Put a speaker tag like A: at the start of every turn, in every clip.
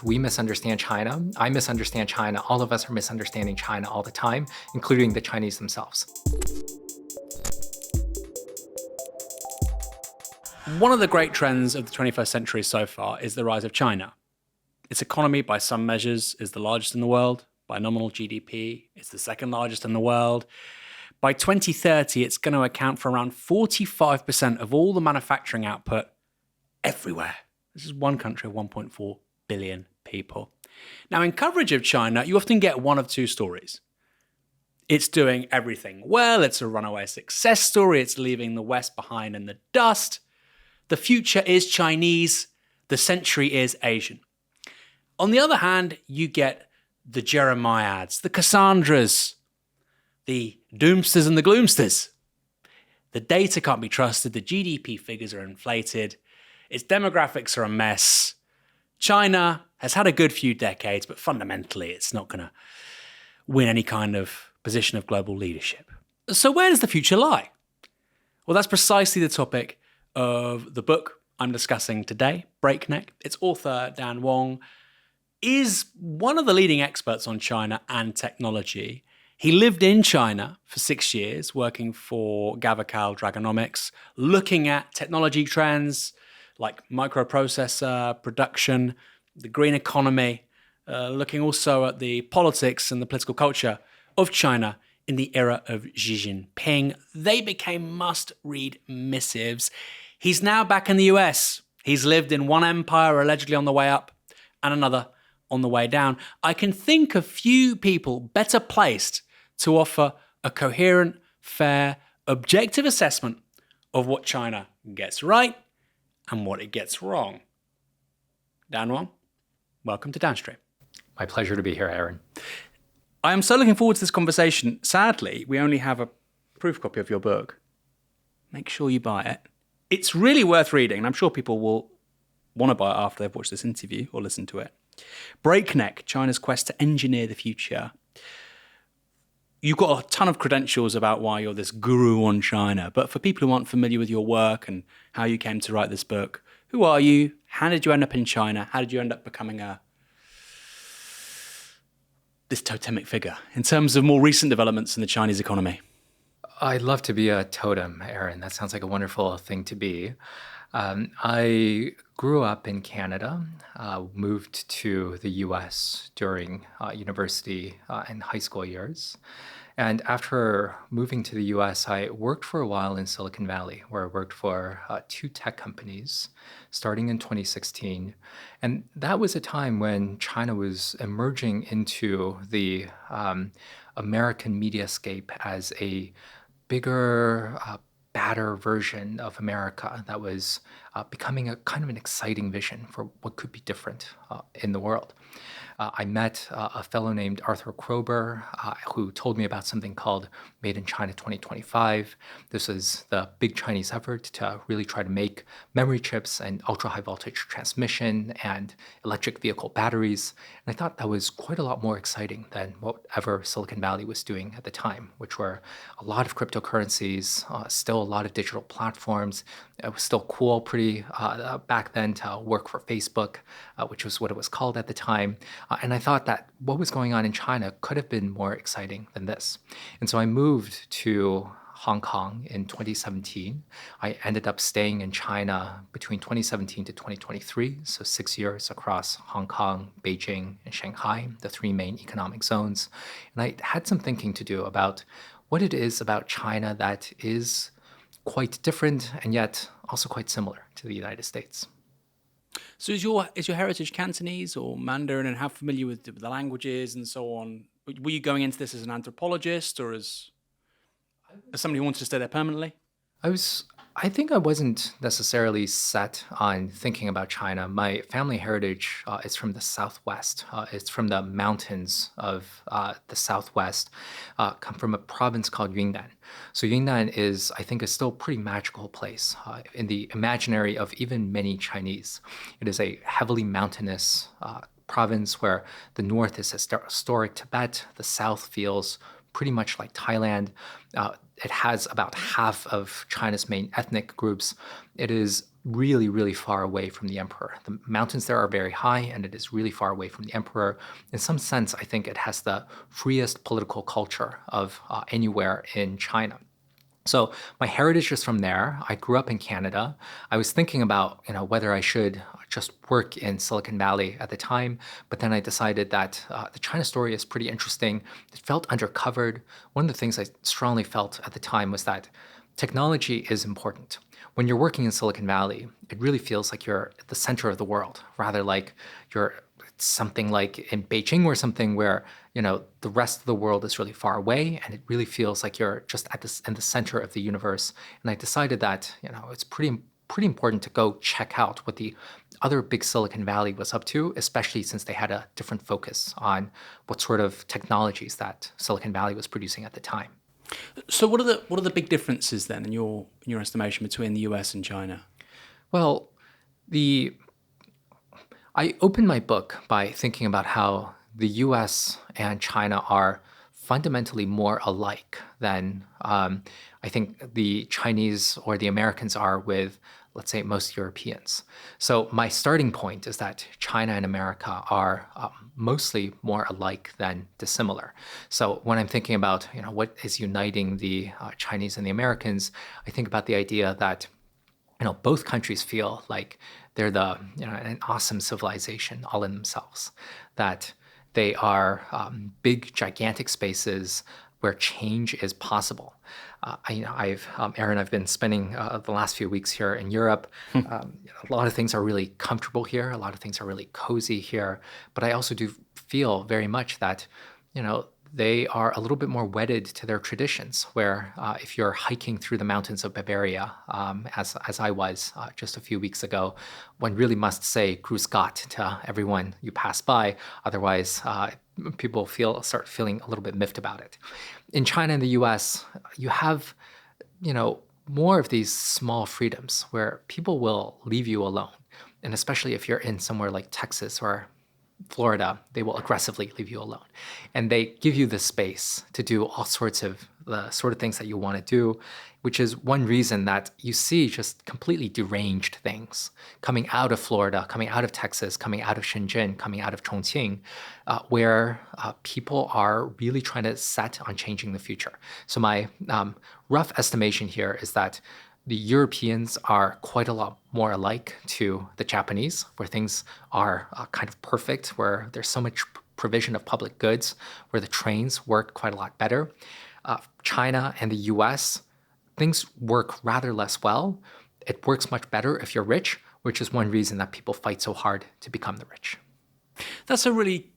A: We misunderstand China. I misunderstand China. All of us are misunderstanding China all the time, including the Chinese themselves.
B: One of the great trends of the 21st century so far is the rise of China. Its economy, by some measures, is the largest in the world. By nominal GDP, it's the second largest in the world. By 2030, it's going to account for around 45% of all the manufacturing output everywhere. This is one country of 1.4 billion people. Now, in coverage of China, you often get one of two stories. It's doing everything well. It's a runaway success story. It's leaving the West behind in the dust. The future is Chinese. The century is Asian. On the other hand, you get the Jeremiads, the Cassandras, the doomsters and the gloomsters. The data can't be trusted. The GDP figures are inflated. Its demographics are a mess. China has had a good few decades, but fundamentally, it's not going to win any kind of position of global leadership. So where does the future lie? Well, that's precisely the topic of the book I'm discussing today, Breakneck. Its author, Wang, is one of the leading experts on China and technology. He lived in China for 6 years, working for Gavacal Dragonomics, looking at technology trends like microprocessor production, the green economy, looking also at the politics and the political culture of China in the era of Xi Jinping. They became must-read missives. He's now back in the US. He's lived in one empire allegedly on the way up and another on the way down. I can think of few people better placed to offer a coherent, fair, objective assessment of what China gets right and what it gets wrong. Wang, welcome to Downstream.
A: My pleasure to be here, Aaron.
B: I am so looking forward to this conversation. Sadly, we only have a proof copy of your book. Make sure you buy it. It's really worth reading, and I'm sure people will want to buy it after they've watched this interview or listened to it. Breakneck, China's Quest to Engineer the Future. You've got a ton of credentials about why you're this guru on China, but for people who aren't familiar with your work and how you came to write this book, who are you? How did you end up in China? How did you end up becoming this totemic figure in terms of more recent developments in the Chinese economy?
A: I'd love to be a totem, Aaron. That sounds like a wonderful thing to be. I grew up in Canada, moved to the US during university and high school years. And after moving to the US, I worked for a while in Silicon Valley, where I worked for 2 tech companies starting in 2016. And that was a time when China was emerging into the American mediascape as a bigger, badder version of America that was becoming a kind of an exciting vision for what could be different in the world. I met a fellow named Arthur Krober, who told me about something called Made in China 2025. This is the big Chinese effort to really try to make memory chips and ultra-high voltage transmission and electric vehicle batteries. And I thought that was quite a lot more exciting than whatever Silicon Valley was doing at the time, which were a lot of cryptocurrencies, still a lot of digital platforms. It was still cool pretty back then to work for Facebook, which was what it was called at the time. And I thought that what was going on in China could have been more exciting than this. And so I moved to Hong Kong in 2017. I ended up staying in China between 2017 to 2023, so 6 years across Hong Kong, Beijing, and Shanghai, the 3 main economic zones. And I had some thinking to do about what it is about China that is quite different and yet also quite similar to the United States.
B: So is your heritage Cantonese or Mandarin, and how familiar with the languages and so on? Were you going into this as an anthropologist or as somebody who wanted to stay there permanently?
A: I think I wasn't necessarily set on thinking about China. My family heritage is from the Southwest. It's from the mountains of the Southwest, come from a province called Yunnan. So Yunnan is, I think, is still a pretty magical place in the imaginary of even many Chinese. It is a heavily mountainous province where the north is historic Tibet, the south feels pretty much like Thailand. It has about half of China's main ethnic groups. It is really, really far away from the emperor. The mountains there are very high, and it is really far away from the emperor. In some sense, I think it has the freest political culture of anywhere in China. So my heritage is from there. I grew up in Canada. I was thinking about, whether I should just work in Silicon Valley at the time, but then I decided that the China story is pretty interesting. It felt undercovered. One of the things I strongly felt at the time was that technology is important. When you're working in Silicon Valley, it really feels like you're at the center of the world, rather like you're something like in Beijing or something where, the rest of the world is really far away, and it really feels like you're just in the center of the universe. And I decided that, it's pretty important to go check out what the other big Silicon Valley was up to, especially since they had a different focus on what sort of technologies that Silicon Valley was producing at the time.
B: So what are the big differences then in your estimation between the US and China?
A: Well, I opened my book by thinking about how the US and China are fundamentally more alike than I think the Chinese or the Americans are with, let's say, most Europeans. So my starting point is that China and America are mostly more alike than dissimilar. So when I'm thinking about, what is uniting the Chinese and the Americans, I think about the idea that both countries feel like they're an awesome civilization all in themselves, that they are big, gigantic spaces where change is possible. Aaron, I've been spending the last few weeks here in Europe. A lot of things are really comfortable here. A lot of things are really cozy here. But I also do feel very much that, they are a little bit more wedded to their traditions, where if you're hiking through the mountains of Bavaria, as I was just a few weeks ago, one really must say Grüß Gott to everyone you pass by. Otherwise, people start feeling a little bit miffed about it. In China and the US, you have, more of these small freedoms where people will leave you alone. And especially if you're in somewhere like Texas or Florida, they will aggressively leave you alone. And they give you the space to do all sorts of the sort of things that you want to do, which is one reason that you see just completely deranged things coming out of Florida, coming out of Texas, coming out of Shenzhen, coming out of Chongqing, where people are really trying to set on changing the future. So my rough estimation here is that the Europeans are quite a lot more alike to the Japanese, where things are kind of perfect, where there's so much provision of public goods, where the trains work quite a lot better. China and the US, things work rather less well. It works much better if you're rich, which is one reason that people fight so hard to become the rich.
B: That's a really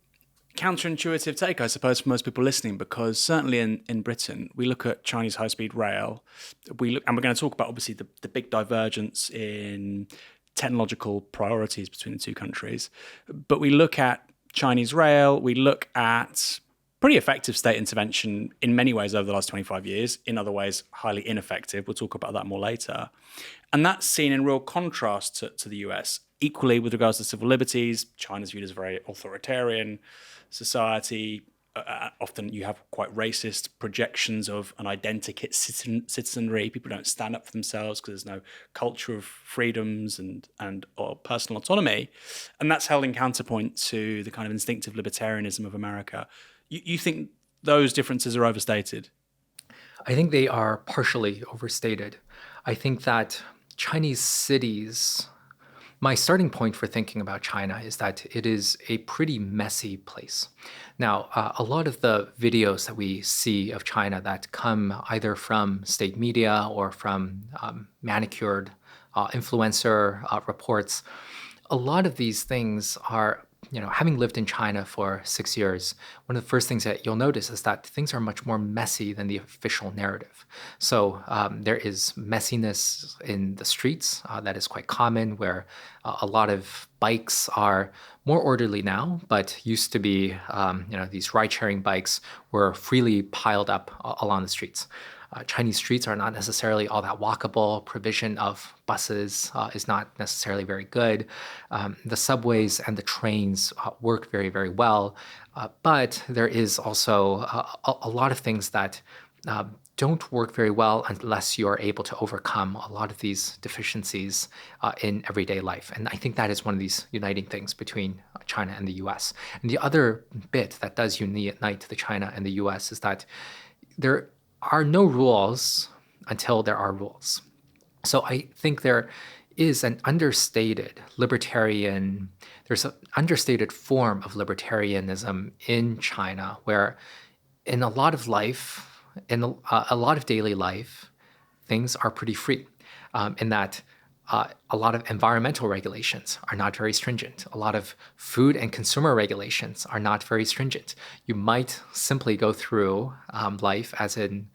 B: counterintuitive take, I suppose, for most people listening, because certainly in Britain, we look at Chinese high-speed rail. And we're going to talk about, obviously, the big divergence in technological priorities between the two countries. But we look at Chinese rail, we look at pretty effective state intervention in many ways over the last 25 years, in other ways, highly ineffective. We'll talk about that more later. And that's seen in real contrast to the US. Equally, with regards to civil liberties, China's viewed as a very authoritarian society. Often you have quite racist projections of an identikit citizenry. People don't stand up for themselves because there's no culture of freedoms or personal autonomy. And that's held in counterpoint to the kind of instinctive libertarianism of America. You think those differences are overstated?
A: I think they are partially overstated. I think that Chinese cities, my starting point for thinking about China is that it is a pretty messy place. Now, a lot of the videos that we see of China that come either from state media or from manicured influencer reports, a lot of these things are, having lived in China for 6 years, one of the first things that you'll notice is that things are much more messy than the official narrative. So there is messiness in the streets that is quite common, where a lot of bikes are more orderly now, but used to be, these ride-sharing bikes were freely piled up along the streets. Chinese streets are not necessarily all that walkable. Provision of buses is not necessarily very good. The subways and the trains work very, very well. But there is also a lot of things that don't work very well unless you're able to overcome a lot of these deficiencies in everyday life. And I think that is one of these uniting things between China and the US. And the other bit that does unite the China and the US is that there are no rules until there are rules. So I think there is an understated libertarian, there's an understated form of libertarianism in China where in a lot of life, in a lot of daily life, things are pretty free in that a lot of environmental regulations are not very stringent. A lot of food and consumer regulations are not very stringent. You might simply go through life as in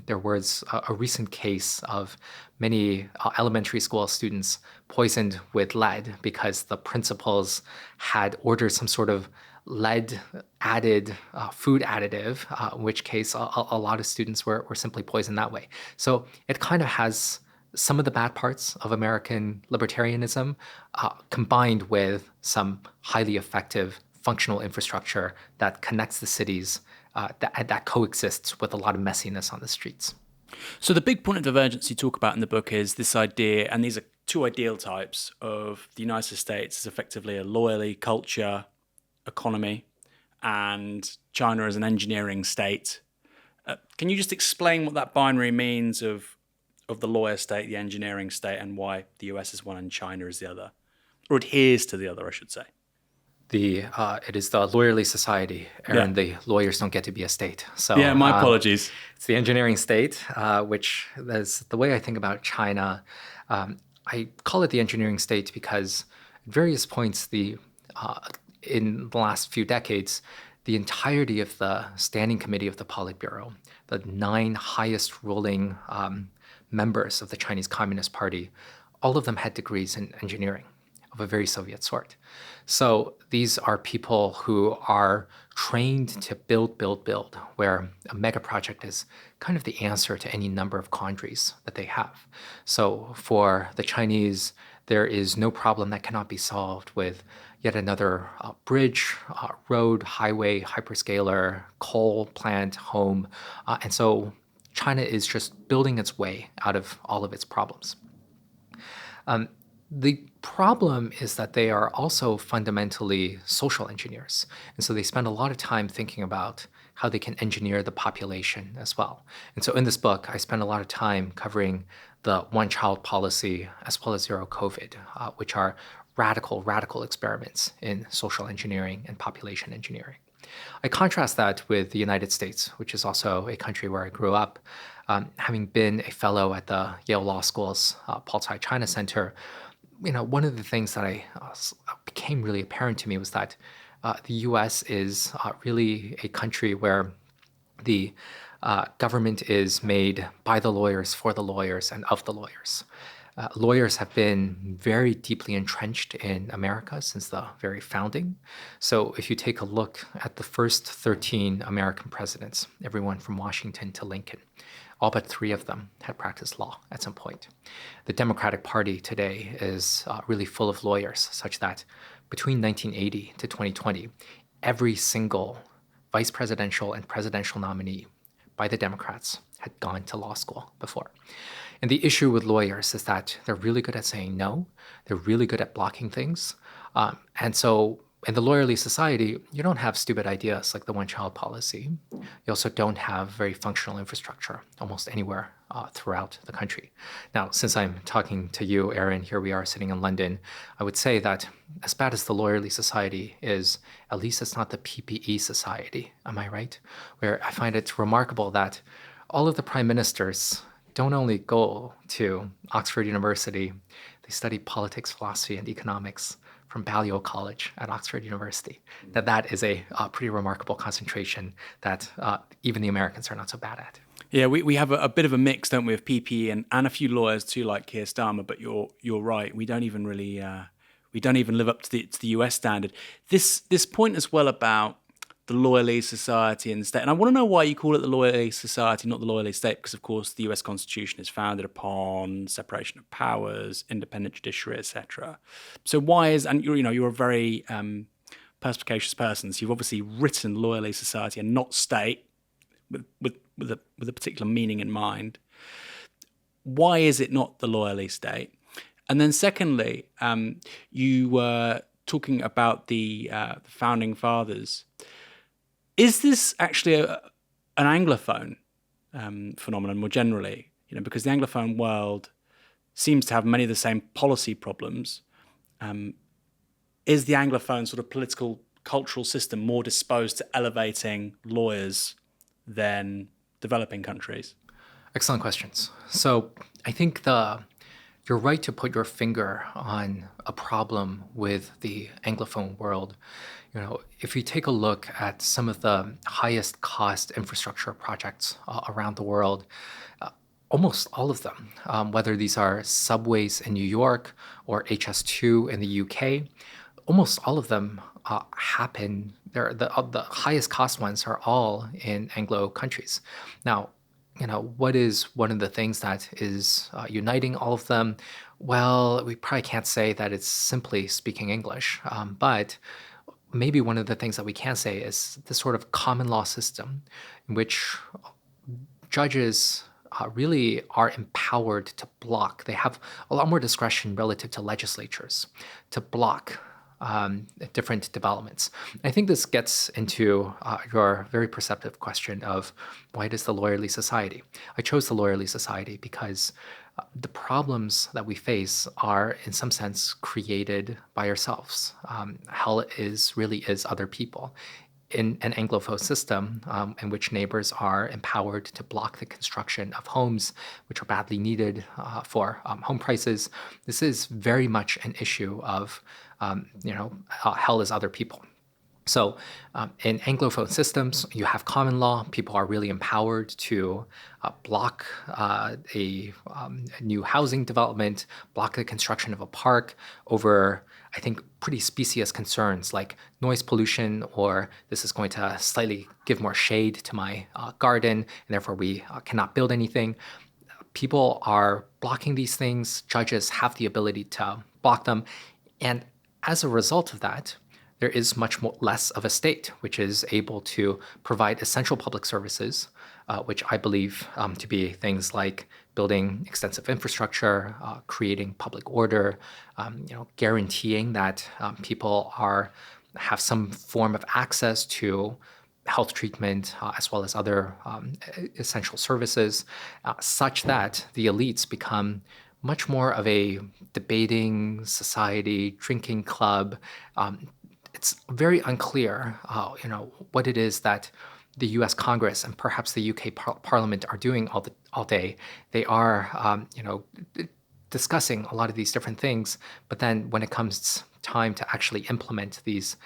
A: there was a recent case of many elementary school students poisoned with lead because the principals had ordered some sort of lead added food additive, in which case a lot of students were simply poisoned that way. So it kind of has some of the bad parts of American libertarianism combined with some highly effective functional infrastructure that connects the cities that coexists with a lot of messiness on the streets.
B: So the big point of divergence you talk about in the book is this idea, and these are two ideal types of the United States as effectively a lawyerly culture economy and China as an engineering state. Can you just explain what that binary means of the lawyer state, the engineering state, and why the US is one and China is the other, or adheres to the other, I should say?
A: It is the lawyerly society, Aaron.
B: Yeah.
A: The lawyers don't get to be a state. So
B: Yeah, my apologies.
A: it's the engineering state, which is the way I think about China. I call it the engineering state because at various points, in the last few decades, the entirety of the Standing Committee of the Politburo, the 9 highest ruling members of the Chinese Communist Party, all of them had degrees in engineering of a very Soviet sort. So these are people who are trained to build, where a mega project is kind of the answer to any number of quandaries that they have. So for the Chinese, there is no problem that cannot be solved with yet another bridge, road, highway, hyperscaler, coal plant, home. And so China is just building its way out of all of its problems. The problem is that they are also fundamentally social engineers. And so they spend a lot of time thinking about how they can engineer the population as well. And so in this book, I spend a lot of time covering the one-child policy as well as zero COVID, which are radical experiments in social engineering and population engineering. I contrast that with the United States, which is also a country where I grew up. Having been a fellow at the Yale Law School's Paul Tsai China Center, one of the things that became really apparent to me was that the U.S. is really a country where the government is made by the lawyers, for the lawyers, and of the lawyers. Lawyers have been very deeply entrenched in America since the very founding. So if you take a look at the first 13 American presidents, everyone from Washington to Lincoln, all but 3 of them had practiced law at some point. The Democratic Party today is really full of lawyers, such that between 1980 to 2020, every single vice presidential and presidential nominee by the Democrats had gone to law school before. And the issue with lawyers is that they're really good at saying no. They're really good at blocking things. And so in the lawyerly society, you don't have stupid ideas like the one-child policy. You also don't have very functional infrastructure almost anywhere throughout the country. Now, since I'm talking to you, Aaron, here we are sitting in London, I would say that as bad as the lawyerly society is, at least it's not the PPE society. Am I right? Where I find it remarkable that all of the prime ministers don't only go to Oxford University, they study politics, philosophy, and economics from Balliol College at Oxford University. That is a pretty remarkable concentration that even the Americans are not so bad at.
B: Yeah, we have a bit of a mix, don't we, of PPE and a few lawyers too, like Keir Starmer. But you're right. We don't even really live up to the US standard. This point as well about the lawyerly society and the state. And I want to know why you call it the lawyerly society, not the lawyerly state, because of course the US Constitution is founded upon separation of powers, independent judiciary, etc. So why is, and you're a very perspicacious person, so you've obviously written lawyerly society and not state with with a particular meaning in mind. Why is it not the lawyerly state? And then secondly, you were talking about the founding fathers. Is this actually an Anglophone phenomenon more generally? Because the Anglophone world seems to have many of the same policy problems. Is the Anglophone sort of political cultural system more disposed to elevating lawyers than developing countries?
A: Excellent questions. So I think you're right to put your finger on a problem with the Anglophone world. If you take a look at some of the highest cost infrastructure projects around the world, almost all of them, whether these are subways in New York or HS2 in the UK, almost all of them happen. The highest cost ones are all in Anglo countries. Now, what is one of the things that is uniting all of them? Well, we probably can't say that it's simply speaking English, but maybe one of the things that we can say is this sort of common law system in which judges really are empowered to block. They have a lot more discretion relative to legislatures to block different developments. I think this gets into your very perceptive question of why does the lawyerly society? I chose the lawyerly society because the problems that we face are in some sense created by ourselves. Hell really is other people. In an Anglophone system in which neighbors are empowered to block the construction of homes which are badly needed for home prices, this is very much an issue of, hell is other people. So in Anglophone systems, you have common law. People are really empowered to block a new housing development, block the construction of a park over, I think, pretty specious concerns like noise pollution, or this is going to slightly give more shade to my garden, and therefore we cannot build anything. People are blocking these things. Judges have the ability to block them. And as a result of that, there is much less of a state which is able to provide essential public services, which I believe to be things like building extensive infrastructure, creating public order, guaranteeing that people have some form of access to health treatment as well as other essential services, such that the elites become much more of a debating society, drinking club. It's very unclear, what it is that the U.S. Congress and perhaps the UK Parliament are doing all day. They are, discussing a lot of these different things, but then when it comes time to actually implement these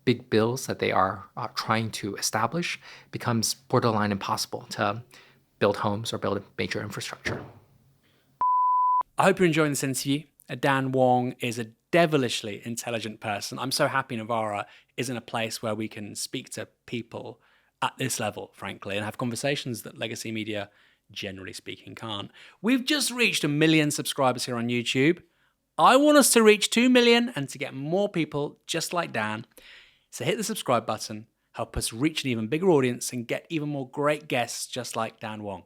A: big bills that they are trying to establish, it becomes borderline impossible to build homes or build major infrastructure.
B: I hope you're enjoying this interview. Dan Wang is a devilishly intelligent person. I'm so happy Novara is in a place where we can speak to people at this level, frankly, and have conversations that legacy media, generally speaking, can't. We've just reached 1 million subscribers here on YouTube. I want us to reach 2 million and to get more people just like Dan. So hit the subscribe button, help us reach an even bigger audience and get even more great guests just like Dan Wang.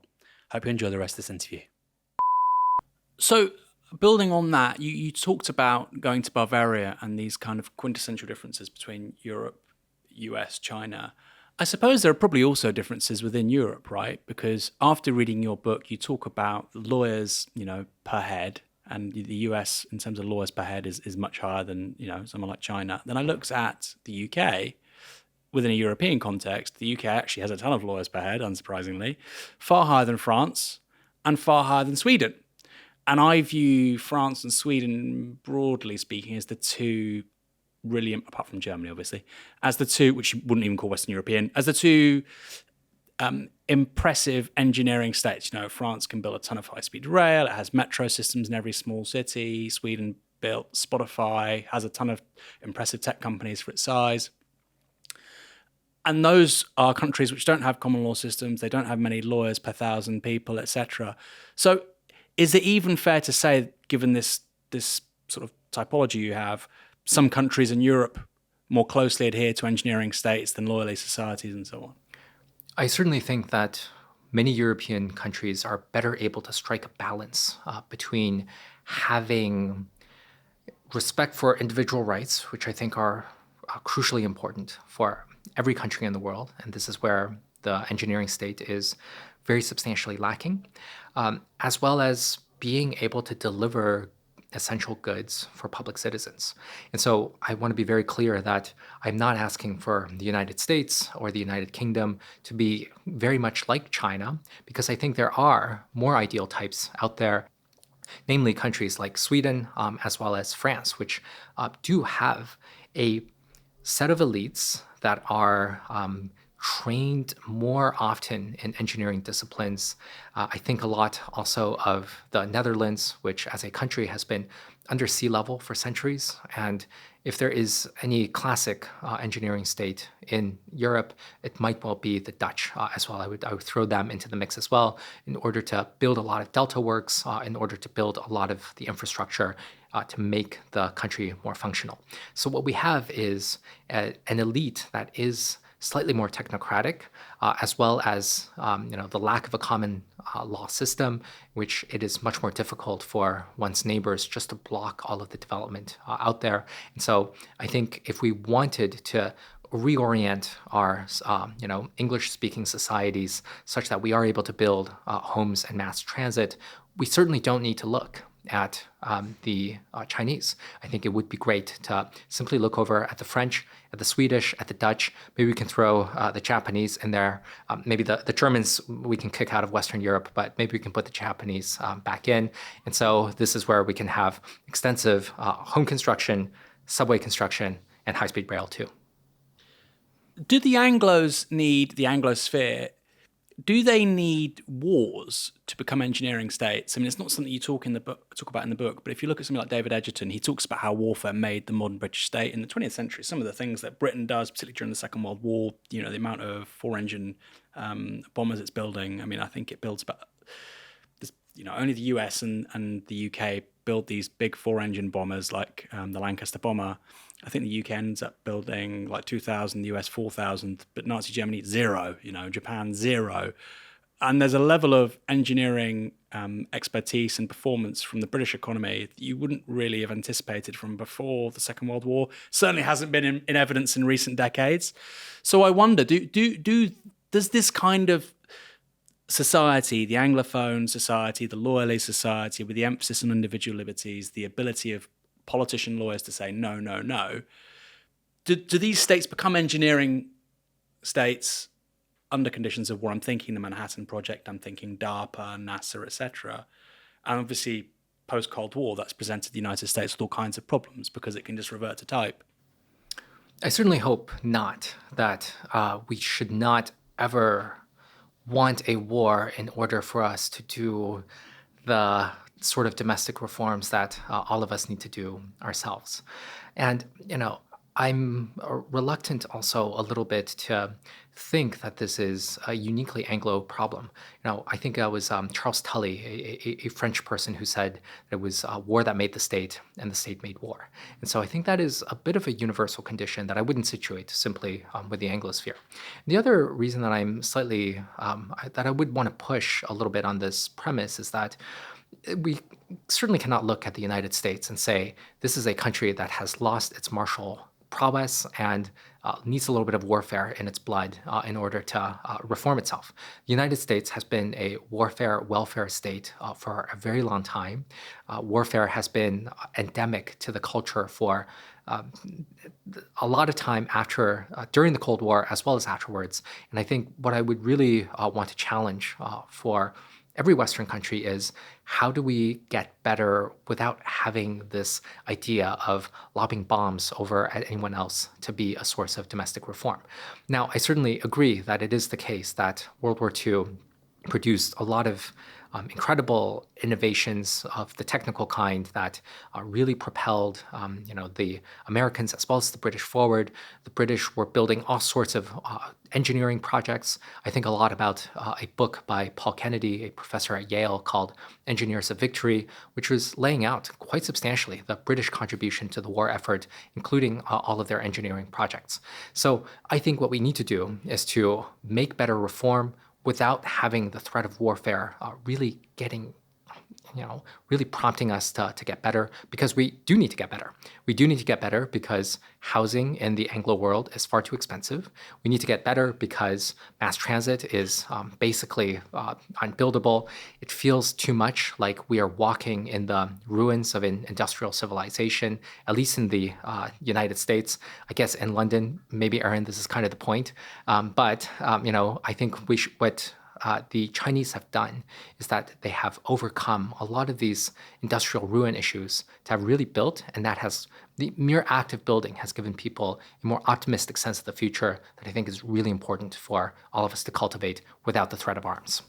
B: Hope you enjoy the rest of this interview. So, building on that, you talked about going to Bavaria and these kind of quintessential differences between Europe, US, China. I suppose there are probably also differences within Europe, right? Because after reading your book, you talk about lawyers, per head, and the US in terms of lawyers per head is much higher than, someone like China. Then I looked at the UK within a European context. The UK actually has a ton of lawyers per head, unsurprisingly, far higher than France and far higher than Sweden. And I view France and Sweden, broadly speaking, as the two really, apart from Germany, obviously, as the two, which you wouldn't even call Western European, as the two impressive engineering states. France can build a ton of high-speed rail. It has metro systems in every small city. Sweden built Spotify, has a ton of impressive tech companies for its size. And those are countries which don't have common law systems. They don't have many lawyers per 1,000 people, etc. So is it even fair to say, given this sort of typology you have, some countries in Europe more closely adhere to engineering states than lawyerly societies and so on?
A: I certainly think that many European countries are better able to strike a balance between having respect for individual rights, which I think are crucially important for every country in the world. And this is where the engineering state is very substantially lacking, as well as being able to deliver essential goods for public citizens. And so I want to be very clear that I'm not asking for the United States or the United Kingdom to be very much like China, because I think there are more ideal types out there, namely countries like Sweden, as well as France, which do have a set of elites that are trained more often in engineering disciplines. I think a lot also of the Netherlands, which as a country has been under sea level for centuries. And if there is any classic engineering state in Europe, it might well be the Dutch as well. I would throw them into the mix as well in order to build a lot of delta works, in order to build a lot of the infrastructure to make the country more functional. So what we have is an elite that is slightly more technocratic, as well as the lack of a common law system, which it is much more difficult for one's neighbors just to block all of the development out there. And so I think if we wanted to reorient our English-speaking societies such that we are able to build homes and mass transit, we certainly don't need to look at the Chinese. I think it would be great to simply look over at the French, at the Swedish, at the Dutch. Maybe we can throw the Japanese in there. Maybe the Germans we can kick out of Western Europe, but maybe we can put the Japanese back in. And so this is where we can have extensive home construction, subway construction, and high-speed rail too.
B: Do the Anglos need the Anglosphere? Do they need wars to become engineering states? I mean, it's not something you talk about in the book, but if you look at something like David Edgerton, he talks about how warfare made the modern British state in the 20th century. Some of the things that Britain does, particularly during the Second World War, the amount of four-engine bombers it's building. I mean, I think it builds about only the US and the UK build these big four-engine bombers like the Lancaster bomber. I think the UK ends up building like 2,000, the US 4,000, but Nazi Germany 0, Japan 0. And there's a level of engineering expertise and performance from the British economy that you wouldn't really have anticipated from before the Second World War. Certainly hasn't been in evidence in recent decades. So I wonder, does this kind of society, the Anglophone society, the lawyerly society, with the emphasis on individual liberties, the ability of politician lawyers to say no, no, no, do these states become engineering states under conditions of war? I'm thinking the Manhattan Project, I'm thinking DARPA, NASA, etc. And obviously, post-Cold War, that's presented the United States with all kinds of problems because it can just revert to type.
A: I certainly hope not, that we should not ever want a war in order for us to do the sort of domestic reforms that all of us need to do ourselves. And, I'm reluctant also a little bit to think that this is a uniquely Anglo problem. I think it was Charles Tully, a French person, who said it was war that made the state and the state made war. And so I think that is a bit of a universal condition that I wouldn't situate simply with the Anglosphere. The other reason that I'm slightly, that I would want to push a little bit on this premise is that we certainly cannot look at the United States and say this is a country that has lost its martial prowess and needs a little bit of warfare in its blood in order to reform itself. The United States has been a warfare, welfare state for a very long time. Warfare has been endemic to the culture for a lot of time during the Cold War as well as afterwards. And I think what I would really want to challenge for every Western country is, how do we get better without having this idea of lobbing bombs over at anyone else to be a source of domestic reform? Now, I certainly agree that it is the case that World War II produced a lot of incredible innovations of the technical kind that really propelled the Americans as well as the British forward. The British were building all sorts of engineering projects. I think a lot about a book by Paul Kennedy, a professor at Yale, called Engineers of Victory, which was laying out quite substantially the British contribution to the war effort, including all of their engineering projects. So I think what we need to do is to make better reform without having the threat of warfare really getting, really prompting us to get better, because we do need to get better. We do need to get better because housing in the Anglo world is far too expensive. We need to get better because mass transit is basically unbuildable. It feels too much like we are walking in the ruins of an industrial civilization, at least in the United States. I guess in London, maybe, Aaron, this is kind of the point. But I think what the Chinese have done is that they have overcome a lot of these industrial ruin issues to have really built, and that has the mere act of building has given people a more optimistic sense of the future that I think is really important for all of us to cultivate without the threat of arms.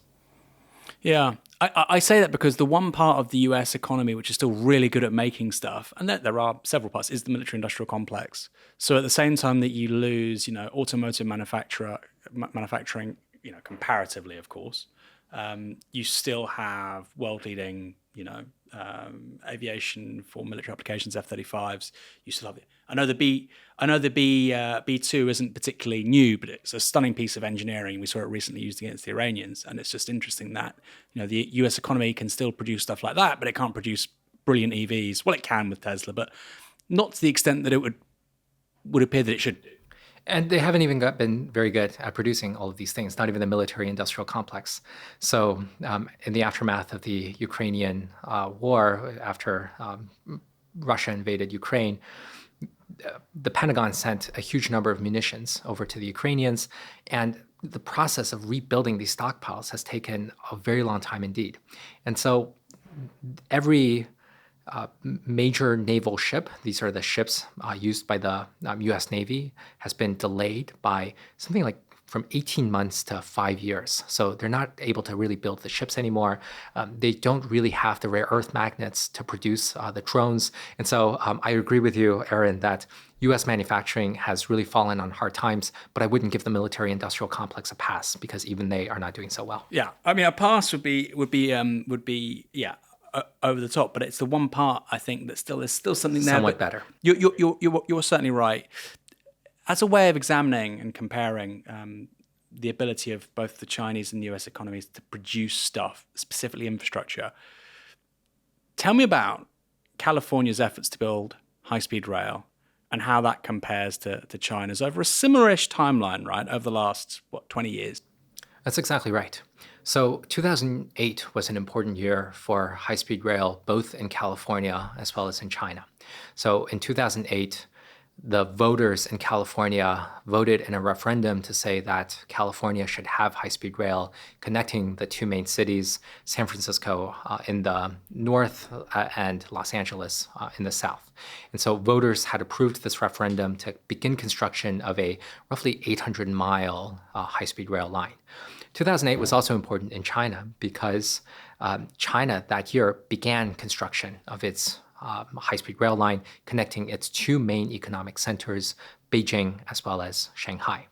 B: Yeah, I say that because the one part of the US economy which is still really good at making stuff, and there are several parts, is the military-industrial complex. So at the same time that you lose, automotive manufacturing, comparatively, of course, you still have world-leading, aviation for military applications, F-35s. You still have it. I know the B-2 isn't particularly new, but it's a stunning piece of engineering. We saw it recently used against the Iranians, and it's just interesting that the U.S. economy can still produce stuff like that, but it can't produce brilliant EVs. Well, it can with Tesla, but not to the extent that it would appear that it should do.
A: And they haven't even been very good at producing all of these things, not even the military-industrial complex. So in the aftermath of the Ukrainian war, after Russia invaded Ukraine, the Pentagon sent a huge number of munitions over to the Ukrainians, and the process of rebuilding these stockpiles has taken a very long time indeed. And so every major naval ship, these are the ships used by the US Navy, has been delayed by something like from 18 months to 5 years. So they're not able to really build the ships anymore. They don't really have the rare earth magnets to produce the drones. And so I agree with you, Aaron, that US manufacturing has really fallen on hard times, but I wouldn't give the military industrial complex a pass because even they are not doing so well.
B: Yeah, I mean, a pass would be over the top, but it's the one part I think that there's still something there.
A: Somewhat better.
B: You're certainly right. As a way of examining and comparing the ability of both the Chinese and the US economies to produce stuff, specifically infrastructure, tell me about California's efforts to build high-speed rail and how that compares to China's over a similar-ish timeline, right, over the last, 20 years?
A: That's exactly right. So 2008 was an important year for high-speed rail, both in California as well as in China. So in 2008, the voters in California voted in a referendum to say that California should have high-speed rail connecting the two main cities, San Francisco in the north and Los Angeles in the south. And so voters had approved this referendum to begin construction of a roughly 800-mile high-speed rail line. 2008 was also important in China because China that year began construction of its high-speed rail line connecting its two main economic centers, Beijing as well as Shanghai.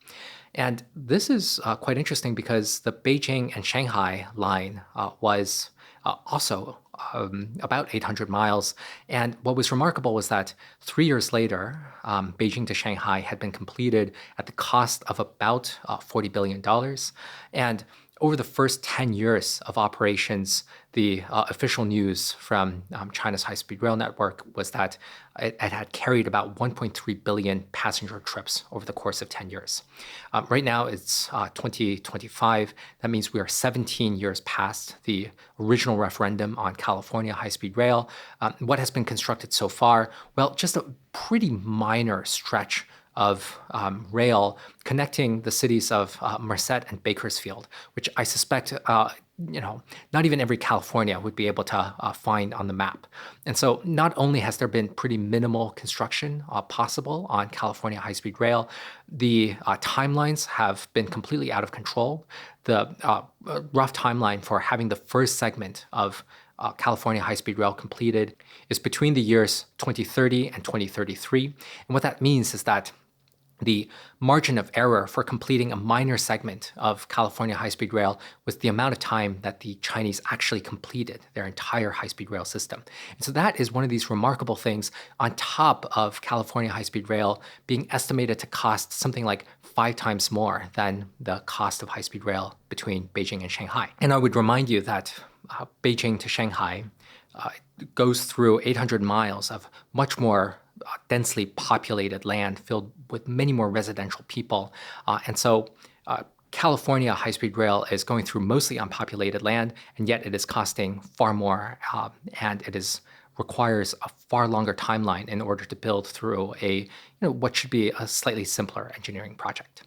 A: And this is quite interesting because the Beijing and Shanghai line was also about 800 miles. And what was remarkable was that 3 years later, Beijing to Shanghai had been completed at the cost of about $40 billion. And over the first 10 years of operations, the official news from China's high-speed rail network was that it had carried about 1.3 billion passenger trips over the course of 10 years. Right now, it's 2025. That means we are 17 years past the original referendum on California high-speed rail. What has been constructed so far? Well, just a pretty minor stretch of rail connecting the cities of Merced and Bakersfield, which I suspect not even every California would be able to find on the map. And so not only has there been pretty minimal construction possible on California high-speed rail, the timelines have been completely out of control. The rough timeline for having the first segment of California high-speed rail completed is between the years 2030 and 2033. And what that means is that The margin of error for completing a minor segment of California high-speed rail was the amount of time that the Chinese actually completed their entire high-speed rail system. And so that is one of these remarkable things on top of California high-speed rail being estimated to cost something like 5 times more than the cost of high-speed rail between Beijing and Shanghai. And I would remind you that Beijing to Shanghai goes through 800 miles of much more densely populated land filled with many more residential people. And so California high-speed rail is going through mostly unpopulated land, and yet it is costing far more, and it requires a far longer timeline in order to build through what should be a slightly simpler engineering project.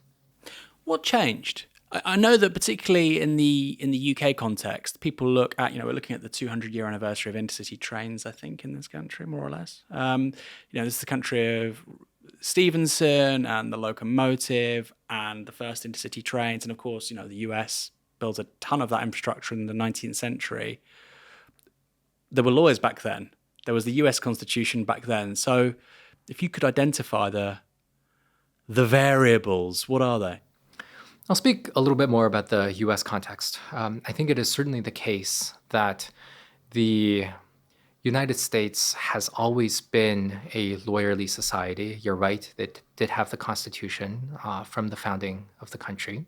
B: What changed? I know that particularly in the UK context, people look at, we're looking at the 200-year anniversary of intercity trains, I think, in this country, more or less. This is the country of Stephenson and the locomotive and the first intercity trains. And of course, the US built a ton of that infrastructure in the 19th century. There were lawyers back then. There was the US Constitution back then. So if you could identify the variables, what are they?
A: I'll speak a little bit more about the US context. I think it is certainly the case that the United States has always been a lawyerly society. You're right, it did have the Constitution from the founding of the country.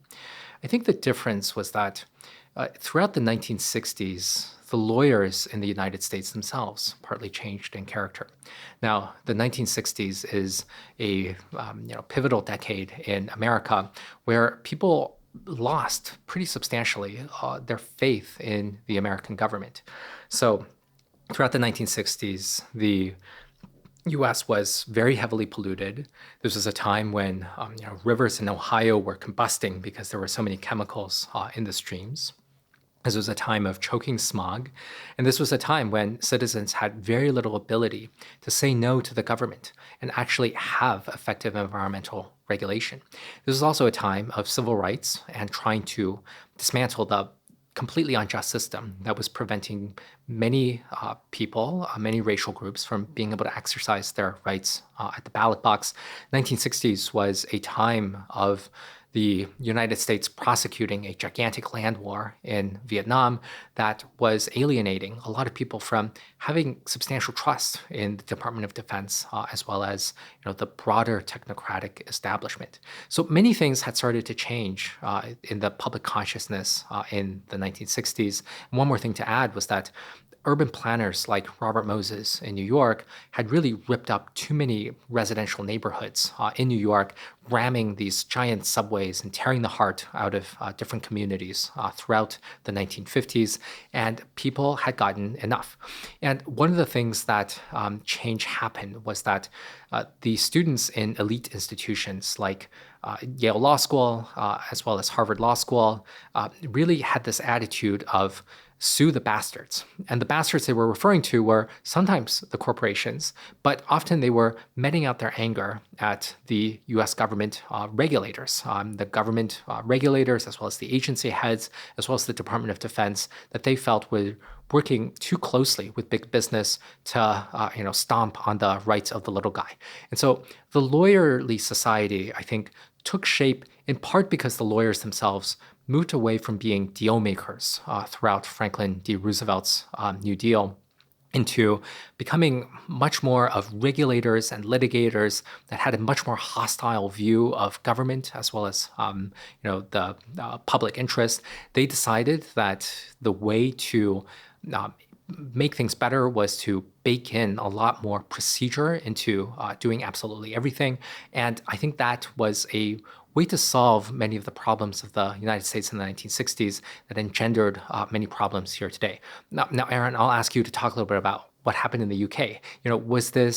A: I think the difference was that throughout the 1960s, the lawyers in the United States themselves partly changed in character. Now, the 1960s is a pivotal decade in America where people lost pretty substantially their faith in the American government. So throughout the 1960s, the U.S. was very heavily polluted. This was a time when rivers in Ohio were combusting because there were so many chemicals in the streams. This was a time of choking smog, and this was a time when citizens had very little ability to say no to the government and actually have effective environmental regulation. This was also a time of civil rights and trying to dismantle the completely unjust system that was preventing many people, many racial groups from being able to exercise their rights at the ballot box. 1960s was a time of the United States prosecuting a gigantic land war in Vietnam that was alienating a lot of people from having substantial trust in the Department of Defense, as well as the broader technocratic establishment. So many things had started to change in the public consciousness in the 1960s. And one more thing to add was that urban planners like Robert Moses in New York had really ripped up too many residential neighborhoods in New York, ramming these giant subways and tearing the heart out of different communities throughout the 1950s, and people had gotten enough. And one of the things that change happened was that the students in elite institutions like Yale Law School, as well as Harvard Law School, really had this attitude of sue the bastards. And the bastards they were referring to were sometimes the corporations, but often they were meting out their anger at the US government regulators, the government regulators, as well as the agency heads, as well as the Department of Defense, that they felt were working too closely with big business to stomp on the rights of the little guy. And so the lawyerly society, I think, took shape in part because the lawyers themselves moved away from being deal makers throughout Franklin D. Roosevelt's New Deal into becoming much more of regulators and litigators that had a much more hostile view of government as well as the public interest. They decided that the way to make things better was to bake in a lot more procedure into doing absolutely everything. And I think that was a way to solve many of the problems of the United States in the 1960s that engendered many problems here today. Now, Aaron, I'll ask you to talk a little bit about what happened in the UK. Was there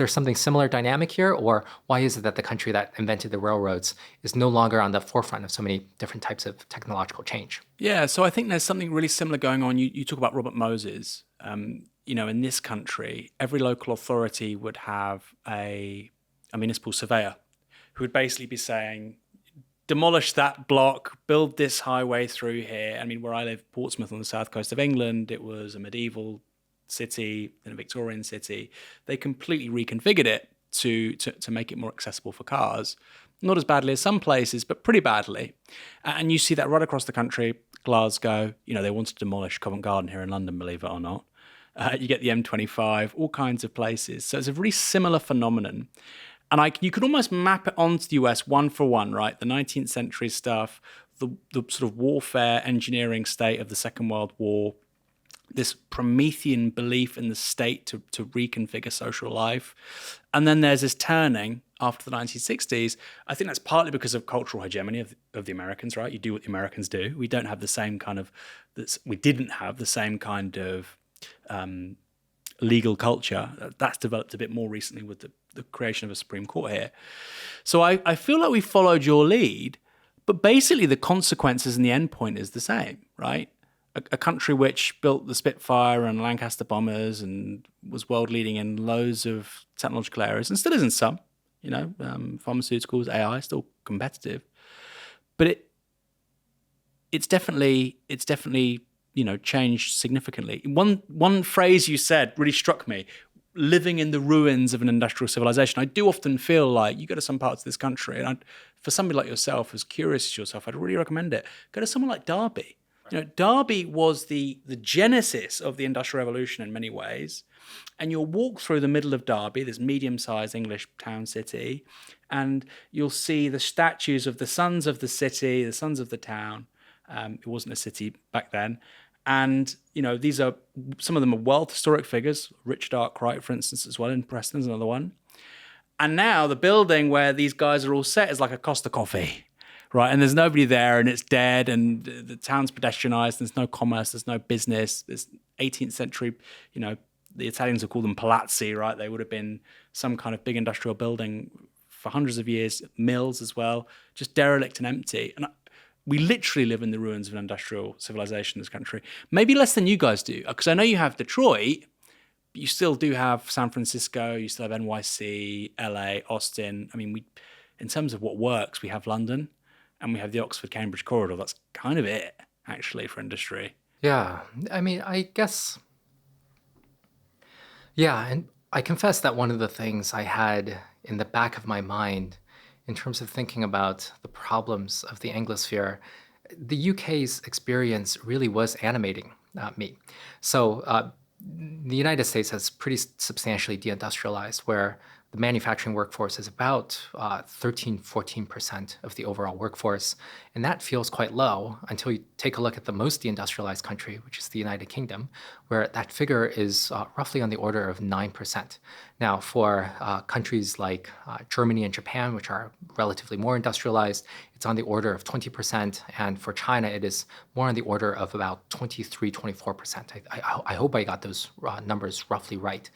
A: something similar dynamic here, or why is it that the country that invented the railroads is no longer on the forefront of so many different types of technological change?
B: Yeah, so I think there's something really similar going on. You talk about Robert Moses. In this country, every local authority would have a municipal surveyor who would basically be saying, demolish that block, build this highway through here. I mean, where I live, Portsmouth on the south coast of England, it was a medieval city, then a Victorian city. They completely reconfigured it to make it more accessible for cars. Not as badly as some places, but pretty badly. And you see that right across the country. Glasgow, they want to demolish Covent Garden here in London, believe it or not. You get the M25, all kinds of places. So it's a very similar phenomenon. And you could almost map it onto the US one for one, right? The 19th century stuff, the sort of warfare engineering state of the Second World War, this Promethean belief in the state to reconfigure social life. And then there's this turning after the 1960s. I think that's partly because of cultural hegemony of the Americans, right? You do what the Americans do. We didn't have the same kind of legal culture. That's developed a bit more recently with the creation of a Supreme Court here. So I feel like we followed your lead, but basically the consequences and the end point is the same, right? A country which built the Spitfire and Lancaster bombers and was world leading in loads of technological areas and still is in some, pharmaceuticals, AI, still competitive. But it's definitely changed significantly. One phrase you said really struck me: living in the ruins of an industrial civilization. I do often feel like you go to some parts of this country, and for somebody like yourself, as curious as yourself, I'd really recommend it. Go to somewhere like Derby. Derby was the genesis of the Industrial Revolution in many ways. And you'll walk through the middle of Derby, this medium-sized English town city, and you'll see the statues of the sons of the city, the sons of the town. It wasn't a city back then. And, these are, some of them are world historic figures. Richard Arkwright, for instance, as well, in Preston's another one. And now the building where these guys are all set is like a Costa Coffee. Right, and there's nobody there, and it's dead, and the town's pedestrianised. There's no commerce, there's no business. There's 18th century, the Italians would call them palazzi, right? They would have been some kind of big industrial building for hundreds of years, mills as well, just derelict and empty. And we literally live in the ruins of an industrial civilization in this country. Maybe less than you guys do, because I know you have Detroit, but you still do have San Francisco, you still have NYC, LA, Austin. I mean, in terms of what works, we have London. And we have the Oxford-Cambridge corridor. That's kind of it, actually, for industry.
A: Yeah, I mean, I guess, yeah, and I confess that one of the things I had in the back of my mind in terms of thinking about the problems of the Anglosphere, the UK's experience really was animating me. So the United States has pretty substantially deindustrialized, where the manufacturing workforce is about 13, 14% of the overall workforce. And that feels quite low until you take a look at the most deindustrialized country, which is the United Kingdom, where that figure is roughly on the order of 9%. Now, for countries like Germany and Japan, which are relatively more industrialized, it's on the order of 20%. And for China, it is more on the order of about 23, 24%. I hope I got those numbers roughly right.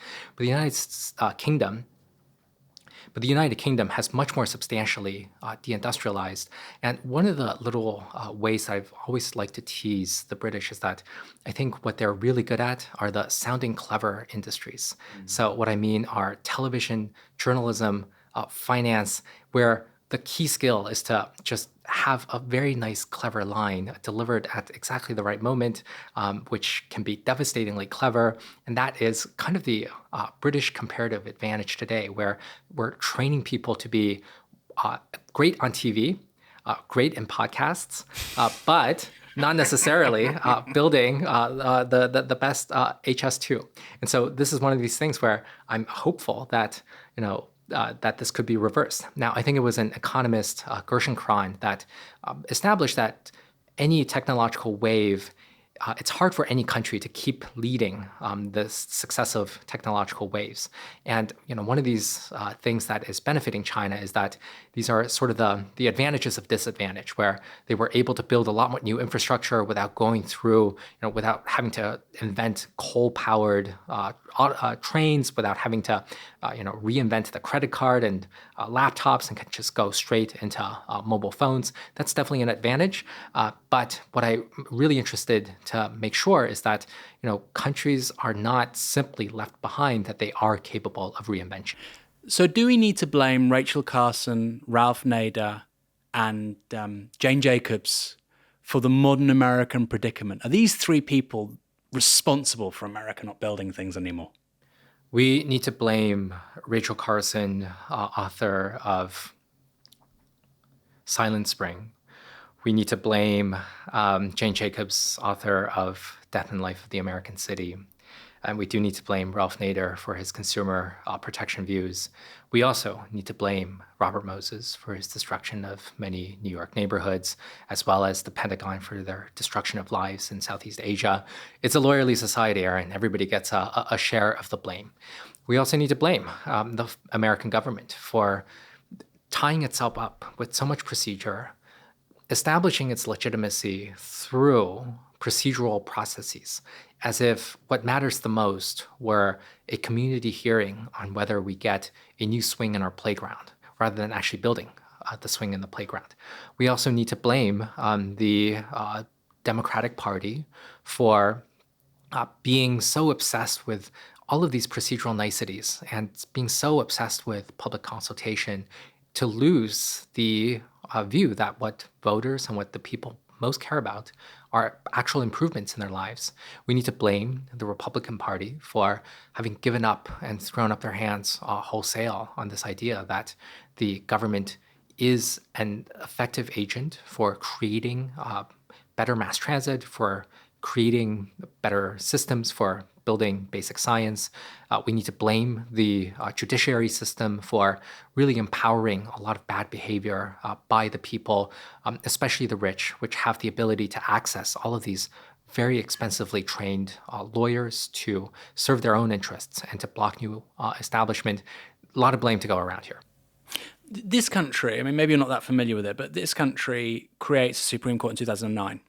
A: But the United Kingdom has much more substantially deindustrialized. And one of the little ways I've always liked to tease the British is that I think what they're really good at are the sounding clever industries. So what I mean are television, journalism, finance, where the key skill is to just have a very nice, clever line delivered at exactly the right moment, which can be devastatingly clever. And that is kind of the British comparative advantage today, where we're training people to be great on TV, great in podcasts, but not necessarily building the best HS2. And so this is one of these things where I'm hopeful that, that this could be reversed. Now, I think it was an economist, Gershon Kron, that established that any technological wave, it's hard for any country to keep leading the successive technological waves. And one of these things that is benefiting China is that these are sort of the advantages of disadvantage, where they were able to build a lot more new infrastructure without going through, without having to invent coal-powered trains, without having to, reinvent the credit card and laptops, and can just go straight into mobile phones. That's definitely an advantage. But what I'm really interested to make sure is that, countries are not simply left behind, that they are capable of reinvention.
B: So do we need to blame Rachel Carson, Ralph Nader, and Jane Jacobs for the modern American predicament? Are these three people responsible for America not building things anymore?
A: We need to blame Rachel Carson, author of Silent Spring. We need to blame Jane Jacobs, author of Death and Life of the American City. And we do need to blame Ralph Nader for his consumer protection views. We also need to blame Robert Moses for his destruction of many New York neighborhoods, as well as the Pentagon for their destruction of lives in Southeast Asia. It's a lawyerly society, Aaron. Everybody gets a share of the blame. We also need to blame the American government for tying itself up with so much procedure, establishing its legitimacy through procedural processes, as if what matters the most were a community hearing on whether we get a new swing in our playground, rather than actually building the swing in the playground. We also need to blame the Democratic Party for being so obsessed with all of these procedural niceties and being so obsessed with public consultation to lose the view that what voters and what the people most care about are actual improvements in their lives. We need to blame the Republican Party for having given up and thrown up their hands wholesale on this idea that the government is an effective agent for creating better mass transit, for creating better systems for building basic science. We need to blame the judiciary system for really empowering a lot of bad behavior by the people, especially the rich, which have the ability to access all of these very expensively trained lawyers to serve their own interests and to block new establishment. A lot of blame to go around here.
B: This country, I mean, maybe you're not that familiar with it, but this country creates a Supreme Court in 2009.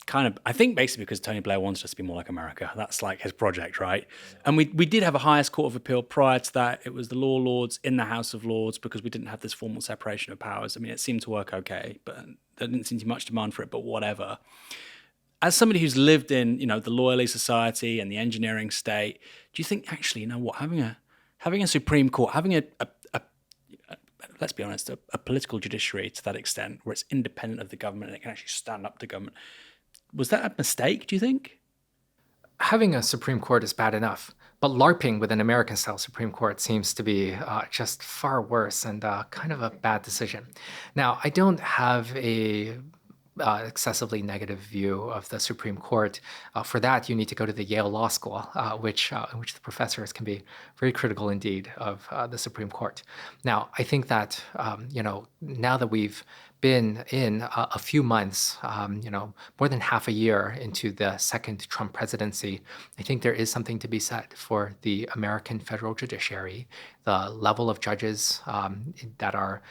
B: Kind of, I think basically because Tony Blair wants us to be more like America. That's like his project, right? And we did have a highest court of appeal prior to that. It was the Law Lords in the House of Lords because we didn't have this formal separation of powers. I mean, it seemed to work okay, but there didn't seem to be much demand for it, but whatever. As somebody who's lived in, the lawyerly society and the engineering state, do you think actually, having a Supreme Court, having a let's be honest, a political judiciary to that extent where it's independent of the government and it can actually stand up to government, was that a mistake, do you think?
A: Having a Supreme Court is bad enough, but LARPing with an American-style Supreme Court seems to be just far worse and kind of a bad decision. Now, I don't have a excessively negative view of the Supreme Court. For that, you need to go to the Yale Law School, which the professors can be very critical indeed of the Supreme Court. Now, I think that now that we've been in a few months, more than half a year into the second Trump presidency, I think there is something to be said for the American federal judiciary, the level of judges that are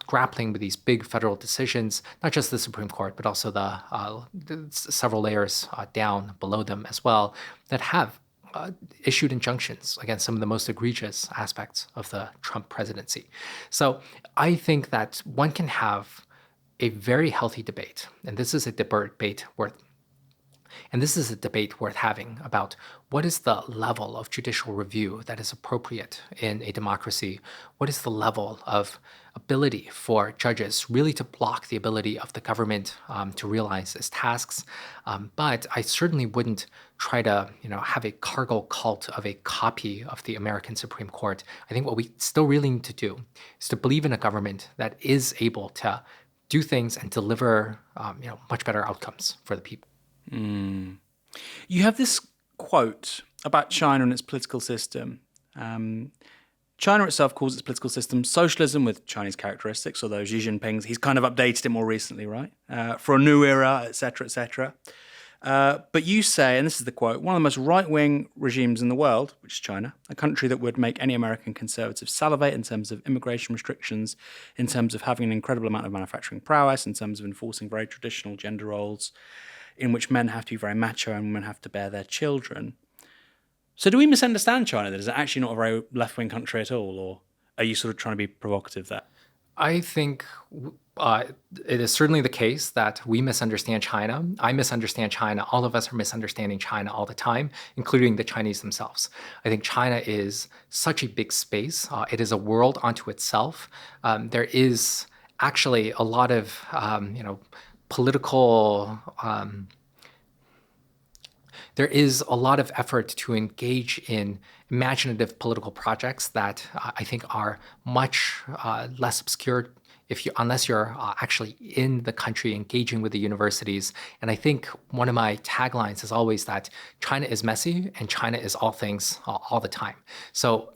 A: grappling with these big federal decisions, not just the Supreme Court, but also the several layers down below them as well, that have issued injunctions against some of the most egregious aspects of the Trump presidency. So I think that one can have a very healthy debate, and this is a debate worth having about what is the level of judicial review that is appropriate in a democracy. What is the level of ability for judges really to block the ability of the government to realize its tasks? But I certainly wouldn't try to have a cargo cult of a copy of the American Supreme Court. I think what we still really need to do is to believe in a government that is able to do things and deliver much better outcomes for the people.
B: You have this quote about China and its political system. China itself calls its political system socialism with Chinese characteristics, although Xi Jinping's, he's kind of updated it more recently, right? For a new era, et cetera, et cetera. But you say, and this is the quote, one of the most right-wing regimes in the world, which is China, a country that would make any American conservative salivate in terms of immigration restrictions, in terms of having an incredible amount of manufacturing prowess, in terms of enforcing very traditional gender roles, in which men have to be very macho and women have to bear their children. So do we misunderstand China? That is actually not a very left-wing country at all? Or are you sort of trying to be provocative there?
A: I think it is certainly the case that we misunderstand China. I misunderstand China. All of us are misunderstanding China all the time, including the Chinese themselves. I think China is such a big space. It is a world unto itself. There is actually a lot of there is a lot of effort to engage in imaginative political projects that I think are much less obscure unless you're actually in the country engaging with the universities. And I think one of my taglines is always that China is messy and China is all things all the time. So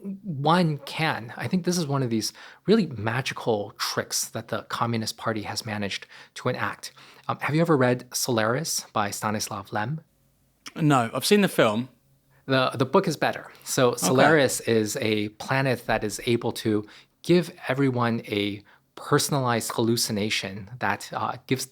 A: I think this is one of these really magical tricks that the Communist Party has managed to enact. Have you ever read Solaris by Stanislav Lem?
B: No, I've seen the film.
A: The book is better. So
B: Okay.
A: Solaris is a planet that is able to give everyone a personalized hallucination that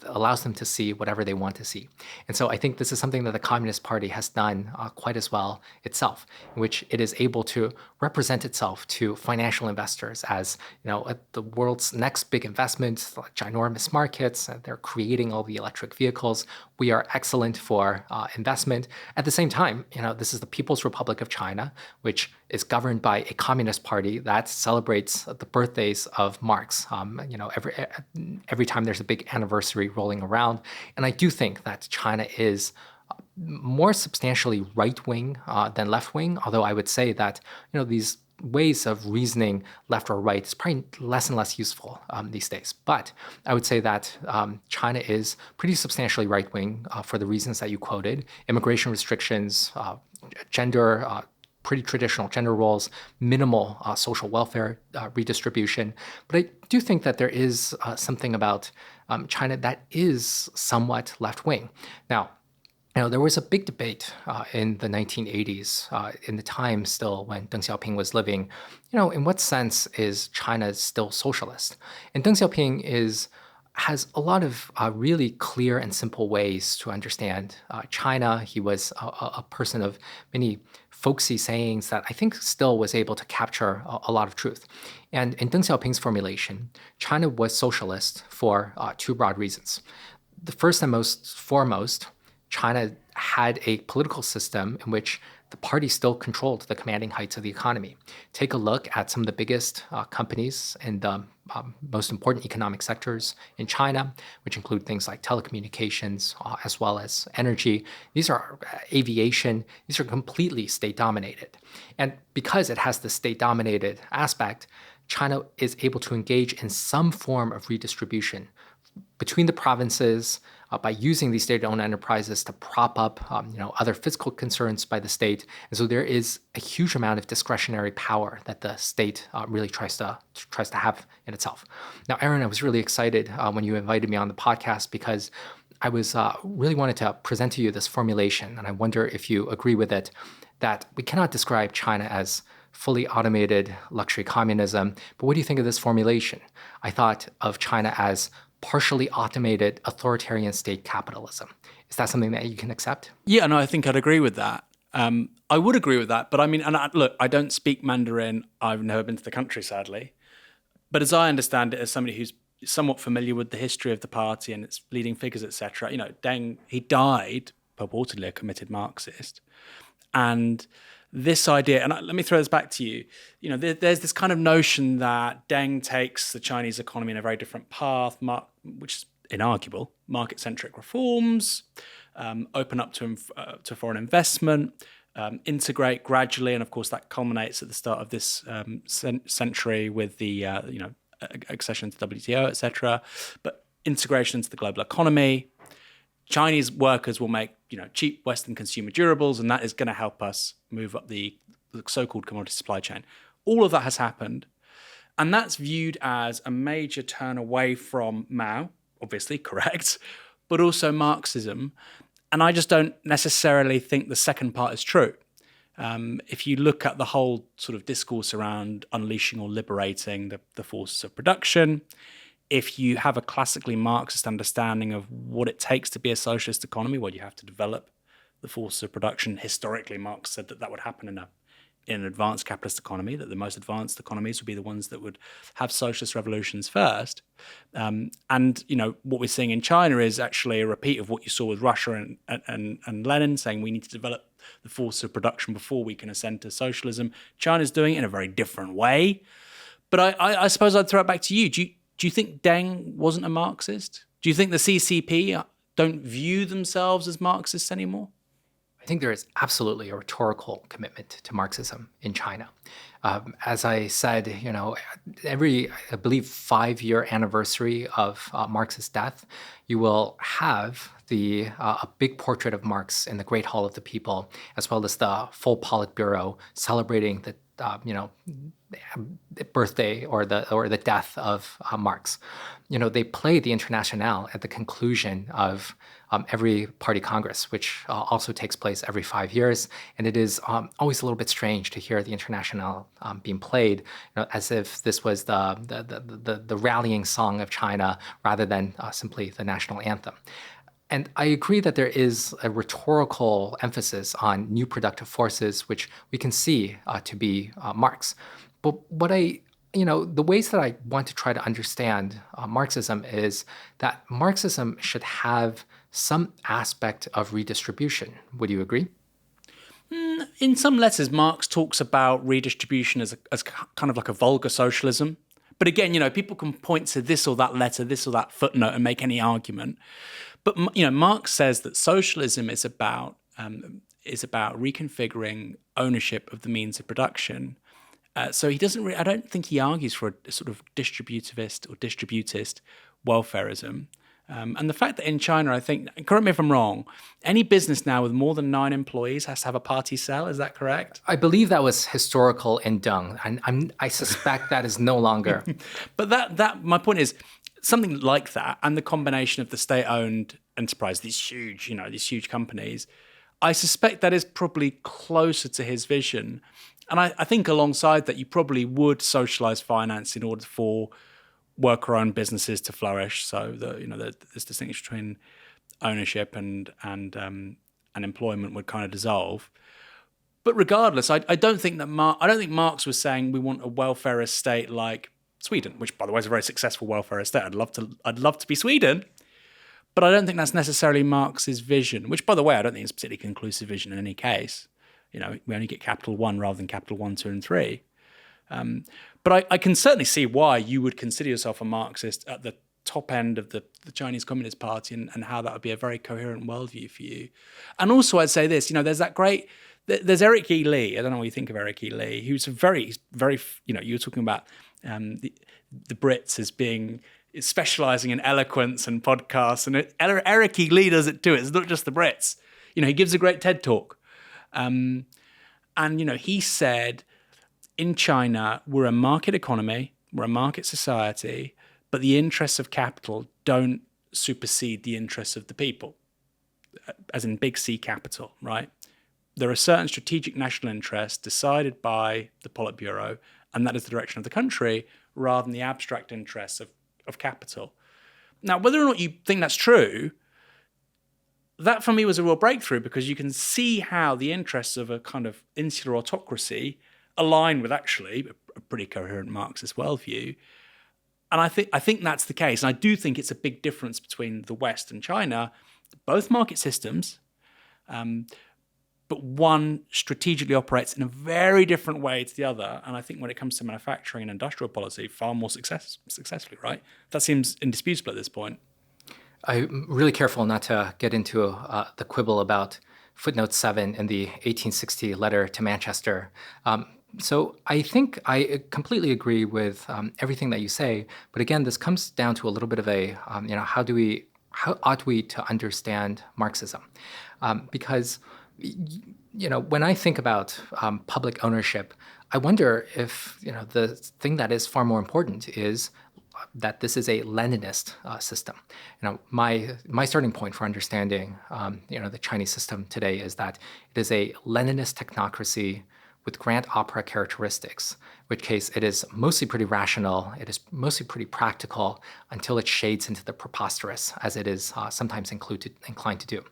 A: allows them to see whatever they want to see. And so I think this is something that the Communist Party has done quite as well itself, in which it is able to represent itself to financial investors as the world's next big investment, like ginormous markets. They're creating all the electric vehicles. We are excellent for investment. At the same time, this is the People's Republic of China, which is governed by a communist party that celebrates the birthdays of Marx. Every time there's a big anniversary rolling around, and I do think that China is more substantially right-wing than left-wing. Although I would say that these ways of reasoning left or right is probably less and less useful these days. But I would say that China is pretty substantially right-wing for the reasons that you quoted: immigration restrictions, gender. Pretty traditional gender roles, minimal social welfare redistribution. But I do think that there is something about China that is somewhat left-wing. Now, there was a big debate in the 1980s, in the time still when Deng Xiaoping was living. In what sense is China still socialist? And Deng Xiaoping has a lot of really clear and simple ways to understand China. He was a person of many folksy sayings that I think still was able to capture a lot of truth. And in Deng Xiaoping's formulation, China was socialist for two broad reasons. The first and most foremost, China had a political system in which the party still controlled the commanding heights of the economy. Take a look at some of the biggest companies in the most important economic sectors in China, which include things like telecommunications as well as energy. These are aviation. These are completely state-dominated. And because it has the state-dominated aspect, China is able to engage in some form of redistribution between the provinces by using these state-owned enterprises to prop up other fiscal concerns by the state. And so there is a huge amount of discretionary power that the state really tries to have in itself. Now, Aaron, I was really excited when you invited me on the podcast because I was really wanted to present to you this formulation, and I wonder if you agree with it, that we cannot describe China as fully automated luxury communism. But what do you think of this formulation? I thought of China as partially automated authoritarian state capitalism. Is that something that you can accept?
B: Yeah, no, I think I'd agree with that. I would agree with that. But I mean, look, I don't speak Mandarin. I've never been to the country, sadly. But as I understand it, as somebody who's somewhat familiar with the history of the party and its leading figures, etc., Deng, he died purportedly a committed Marxist. And this idea, and let me throw this back to you, there's this kind of notion that Deng takes the Chinese economy in a very different path, which is inarguable: market-centric reforms, open up to foreign investment, integrate gradually, and of course that culminates at the start of this century with the accession to WTO, etc. But integration into the global economy. Chinese workers will make cheap Western consumer durables, and that is going to help us move up the so-called commodity supply chain. All of that has happened, and that's viewed as a major turn away from Mao, obviously correct, but also Marxism. And I just don't necessarily think the second part is true. If you look at the whole sort of discourse around unleashing or liberating the forces of production, if you have a classically Marxist understanding of what it takes to be a socialist economy, well, you have to develop the forces of production. Historically, Marx said that would happen in an advanced capitalist economy, that the most advanced economies would be the ones that would have socialist revolutions first. And what we're seeing in China is actually a repeat of what you saw with Russia and Lenin, saying we need to develop the forces of production before we can ascend to socialism. China's doing it in a very different way. But I suppose I'd throw it back to you. Do you think Deng wasn't a Marxist? Do you think the CCP don't view themselves as Marxists anymore?
A: I think there is absolutely a rhetorical commitment to Marxism in China. As I said, every, I believe, 5-year anniversary of Marx's death, you will have a big portrait of Marx in the Great Hall of the People, as well as the full Politburo celebrating the birthday or the death of Marx. They play the Internationale at the conclusion of every party congress, which also takes place every 5 years, and it is always a little bit strange to hear the Internationale being played, as if this was the rallying song of China rather than simply the national anthem. And I agree that there is a rhetorical emphasis on new productive forces, which we can see to be Marx. But the ways that I want to try to understand Marxism is that Marxism should have some aspect of redistribution. Would you agree?
B: In some letters, Marx talks about redistribution as kind of like a vulgar socialism. But again, people can point to this or that letter, this or that footnote, and make any argument. But Marx says that socialism is about reconfiguring ownership of the means of production. So he doesn't. I don't think he argues for a sort of distributivist or distributist welfarism. And the fact that in China, I think, correct me if I'm wrong, any business now with more than 9 employees has to have a party cell. Is that correct?
A: I believe that was historical in Deng, and I suspect that is no longer.
B: But that my point is something like that, and the combination of the state-owned enterprise, these huge companies. I suspect that is probably closer to his vision. And I think alongside that, you probably would socialize finance in order for worker-owned businesses to flourish. So this distinction between ownership and employment would kind of dissolve. But regardless, I don't think Marx was saying we want a welfarist state like Sweden, which by the way is a very successful welfarist state. I'd love to be Sweden. But I don't think that's necessarily Marx's vision, which, by the way, I don't think is a particularly conclusive vision in any case. We only get capital 1 rather than capital 1, 2, and 3. But I can certainly see why you would consider yourself a Marxist at the top end of the Chinese Communist Party and how that would be a very coherent worldview for you. And also I'd say this, there's Eric E. Lee. I don't know what you think of Eric E. Lee, who's very, you were talking about the Brits as being specializing in eloquence and podcasts, and Eric E. Lee does it too. It's not just the Brits. He gives a great TED talk. And he said, in China, we're a market economy, we're a market society, but the interests of capital don't supersede the interests of the people, as in big C capital, right? There are certain strategic national interests decided by the Politburo, and that is the direction of the country, rather than the abstract interests of capital. Now, whether or not you think that's true, that for me was a real breakthrough, because you can see how the interests of a kind of insular autocracy align with actually a pretty coherent Marxist worldview. And I think that's the case. And I do think it's a big difference between the West and China, both market systems, but one strategically operates in a very different way to the other. And I think when it comes to manufacturing and industrial policy, far more successfully, right? That seems indisputable at this point.
A: I'm really careful not to get into the quibble about footnote 7 in the 1860 letter to Manchester. So I think I completely agree with everything that you say. But again, this comes down to a little bit of a, how ought we to understand Marxism? Because when I think about public ownership, I wonder if the thing that is far more important is that this is a Leninist system. My starting point for understanding the Chinese system today is that it is a Leninist technocracy with grand opera characteristics, in which case it is mostly pretty rational, it is mostly pretty practical until it shades into the preposterous, as it is sometimes inclined to do.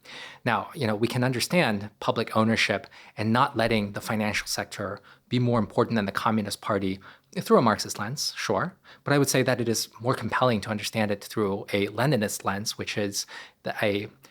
A: Now, we can understand public ownership and not letting the financial sector be more important than the Communist Party through a Marxist lens, sure, but I would say that it is more compelling to understand it through a Leninist lens, which is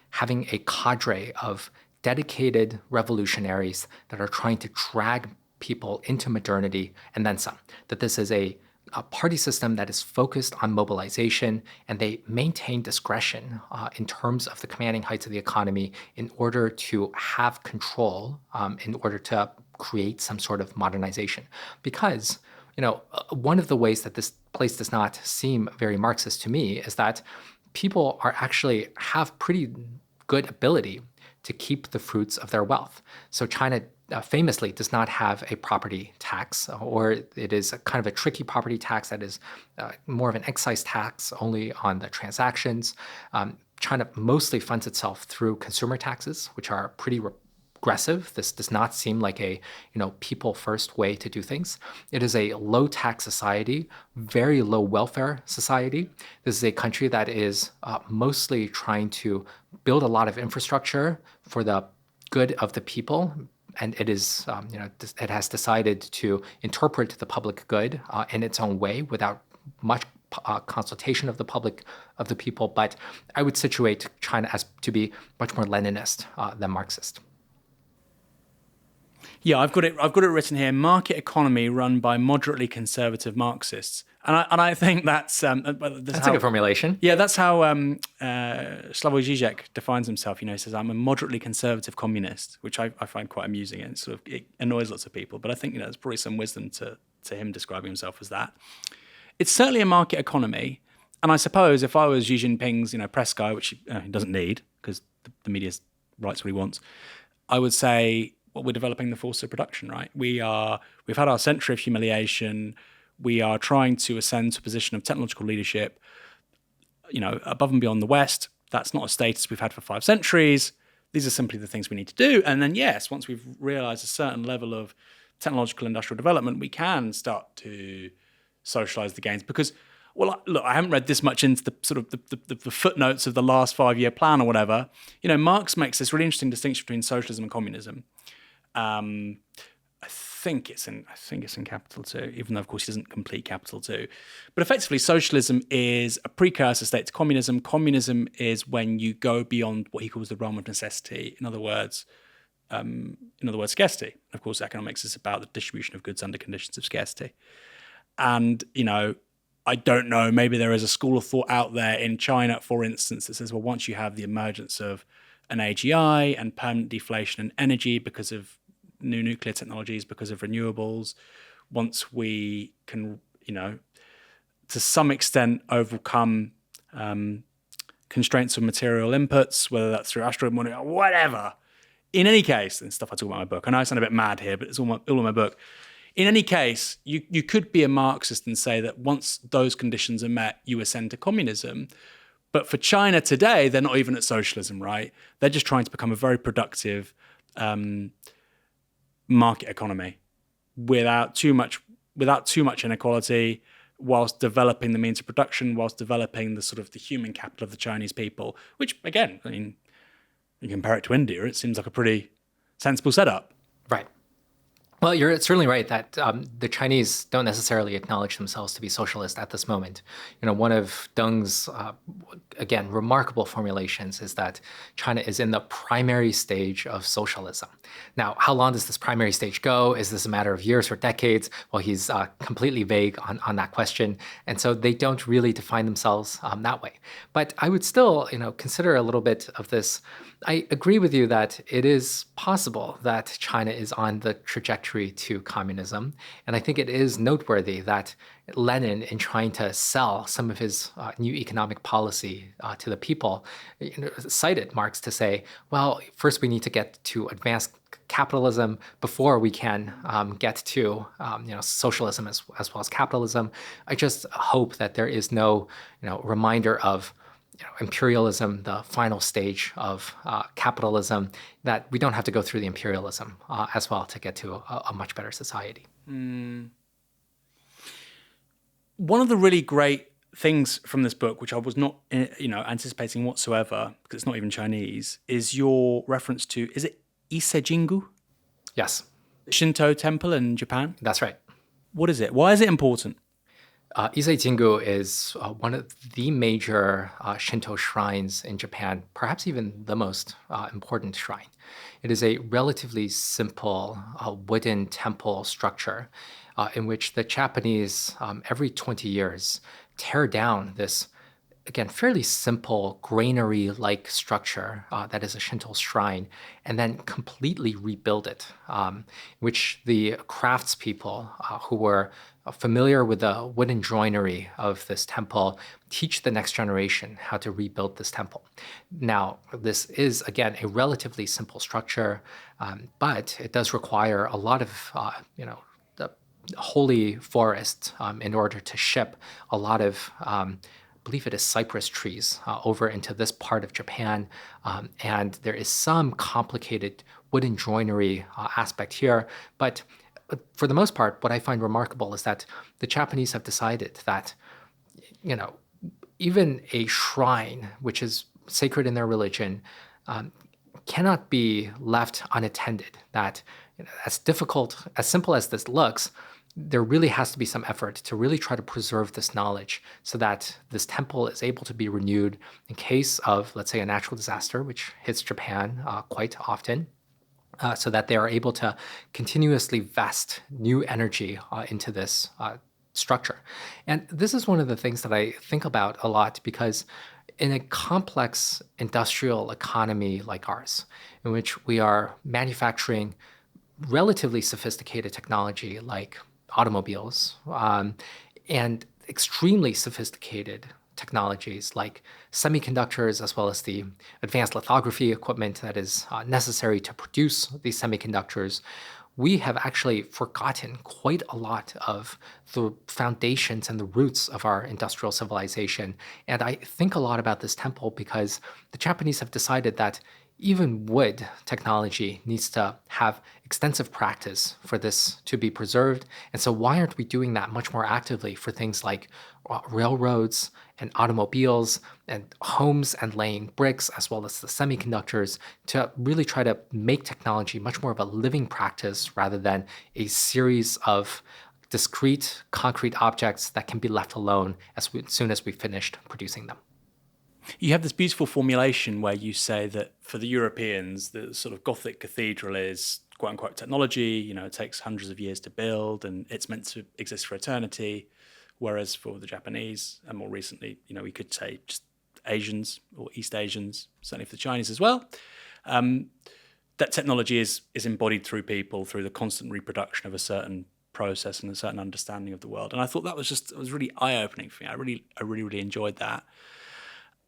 A: having a cadre of dedicated revolutionaries that are trying to drag people into modernity and then some. That this is a a party system that is focused on mobilization, and they maintain discretion in terms of the commanding heights of the economy in order to have control, in order to create some sort of modernization. Because one of the ways that this place does not seem very Marxist to me is that people are actually have pretty good ability to keep the fruits of their wealth. So China famously does not have a property tax, or it is a kind of a tricky property tax that is more of an excise tax only on the transactions. China mostly funds itself through consumer taxes, which are pretty regressive. This does not seem like a people first way to do things. It is a low tax society, very low welfare society. This is a country that is mostly trying to build a lot of infrastructure for the good of the people. And it is, it has decided to interpret the public good in its own way without much consultation of the public, of the people. But I would situate China as to be much more Leninist than Marxist.
B: Yeah, I've got it written here. Market economy run by moderately conservative Marxists, and I think that's
A: a good formulation.
B: Yeah, that's how Slavoj Žižek defines himself. He says, "I'm a moderately conservative communist," which I find quite amusing, and it annoys lots of people. But I think there's probably some wisdom to him describing himself as that. It's certainly a market economy, and I suppose if I was Xi Jinping's press guy, which he doesn't need because the media writes what he wants, I would say, well, we're developing the force of production, right? We've had our century of humiliation. We are trying to ascend to a position of technological leadership, above and beyond the West. That's not a status we've had for 5 centuries. These are simply the things we need to do. And then, yes, once we've realized a certain level of technological industrial development, we can start to socialize the gains. Because, well, look, I haven't read this much into the sort of the footnotes of the last 5-year plan or whatever. Marx makes this really interesting distinction between socialism and communism. I think it's in Capital 2, even though, of course, he doesn't complete Capital 2. But effectively, socialism is a precursor state to communism. Communism is when you go beyond what he calls the realm of necessity. In other words, scarcity. Of course, economics is about the distribution of goods under conditions of scarcity. And, I don't know, maybe there is a school of thought out there in China, for instance, that says, well, once you have the emergence of an AGI and permanent deflation in energy because of new nuclear technologies, because of renewables, once we can, to some extent overcome constraints of material inputs, whether that's through asteroid money or whatever. In any case, and stuff I talk about in my book, I know I sound a bit mad here, but it's all in my book. In any case, you could be a Marxist and say that once those conditions are met, you ascend to communism. But for China today, they're not even at socialism, right? They're just trying to become a very productive market economy without too much inequality, whilst developing the means of production, whilst developing the sort of the human capital of the Chinese people, which, again, I mean, you compare it to India, it seems like a pretty sensible setup.
A: Right. Well, you're certainly right that the Chinese don't necessarily acknowledge themselves to be socialist at this moment. One of Deng's, again, remarkable formulations is that China is in the primary stage of socialism. Now, how long does this primary stage go? Is this a matter of years or decades? Well, he's completely vague on that question. And so they don't really define themselves that way. But I would still, consider a little bit of this. I agree with you that it is possible that China is on the trajectory to communism. And I think it is noteworthy that Lenin, in trying to sell some of his new economic policy to the people, cited Marx to say, well, first we need to get to advanced capitalism before we can get to socialism as well as capitalism. I just hope that there is no reminder of imperialism, the final stage of capitalism, that we don't have to go through the imperialism as well to get to a much better society.
B: One of the really great things from this book, which I was not anticipating whatsoever, because it's not even Chinese, is your reference to, is it Ise-Jingu?
A: Yes.
B: Shinto temple in Japan?
A: That's right.
B: What is it? Why is it important?
A: Ise-Jingu is one of the major Shinto shrines in Japan, perhaps even the most important shrine. It is a relatively simple wooden temple structure. in which the Japanese, every 20 years, tear down this, again, fairly simple granary-like structure that is a Shinto shrine, and then completely rebuild it, which the craftspeople who were familiar with the wooden joinery of this temple teach the next generation how to rebuild this temple. Now, this is, again, a relatively simple structure, but it does require a lot of, the holy forest in order to ship a lot of I believe it is cypress trees over into this part of Japan. And there is some complicated wooden joinery aspect here. But for the most part, what I find remarkable is that the Japanese have decided that, even a shrine, which is sacred in their religion, cannot be left unattended. That as difficult, as simple as this looks, there really has to be some effort to really try to preserve this knowledge so that this temple is able to be renewed in case of, let's say, a natural disaster, which hits Japan quite often, so that they are able to continuously vest new energy into this structure. And this is one of the things that I think about a lot because in a complex industrial economy like ours, in which we are manufacturing relatively sophisticated technology like automobiles, and extremely sophisticated technologies like semiconductors, as well as the advanced lithography equipment that is necessary to produce these semiconductors, we have actually forgotten quite a lot of the foundations and the roots of our industrial civilization. And I think a lot about this temple because the Japanese have decided that even wood technology needs to have extensive practice for this to be preserved. And so why aren't we doing that much more actively for things like railroads and automobiles and homes and laying bricks, as well as the semiconductors, to really try to make technology much more of a living practice rather than a series of discrete concrete objects that can be left alone as soon as we've finished producing them.
B: You have this beautiful formulation where you say that for the Europeans, the sort of Gothic cathedral is quote unquote technology, it takes hundreds of years to build and it's meant to exist for eternity. Whereas for the Japanese, and more recently, we could say just Asians or East Asians, certainly for the Chinese as well, that technology is embodied through people, through the constant reproduction of a certain process and a certain understanding of the world. And I thought that was really eye-opening for me. I really enjoyed that.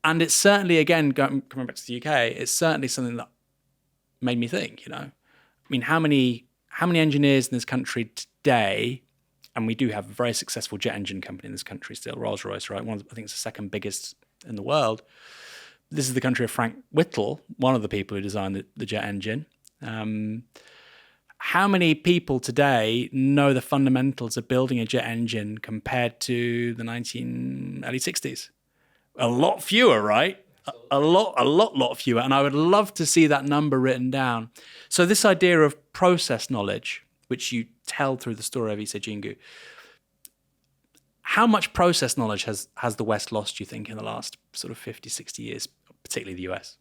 B: And it's certainly, again, coming back to the UK, it's certainly something that made me think, I mean, how many engineers in this country today, and we do have a very successful jet engine company in this country still, Rolls-Royce, right? I think it's the second biggest in the world. This is the country of Frank Whittle, one of the people who designed the jet engine. How many people today know the fundamentals of building a jet engine compared to the early 60s? A lot fewer, right? A lot fewer. And I would love to see that number written down. So this idea of process knowledge, which you tell through the story of Ise Jingu, how much process knowledge has the West lost, do you think, in the last sort of 50, 60 years, particularly the US?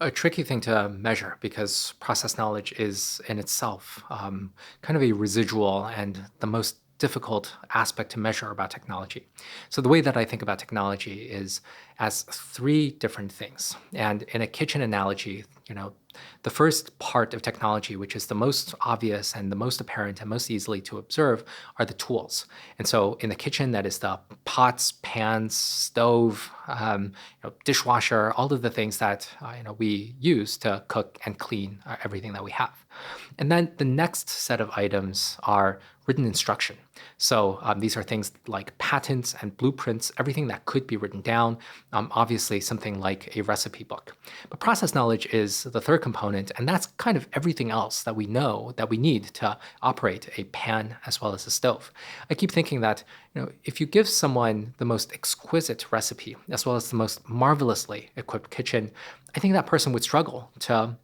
A: A tricky thing to measure because process knowledge is in itself kind of a residual and the most difficult aspect to measure about technology. So the way that I think about technology is as three different things. And in a kitchen analogy, the first part of technology, which is the most obvious and the most apparent and most easily to observe, are the tools. And so in the kitchen, that is the pots, pans, stove, dishwasher, all of the things that we use to cook and clean everything that we have. And then the next set of items are written instruction. So these are things like patents and blueprints, everything that could be written down, obviously something like a recipe book. But process knowledge is the third component, and that's kind of everything else that we know that we need to operate a pan as well as a stove. I keep thinking that if you give someone the most exquisite recipe as well as the most marvelously equipped kitchen, I think that person would struggle to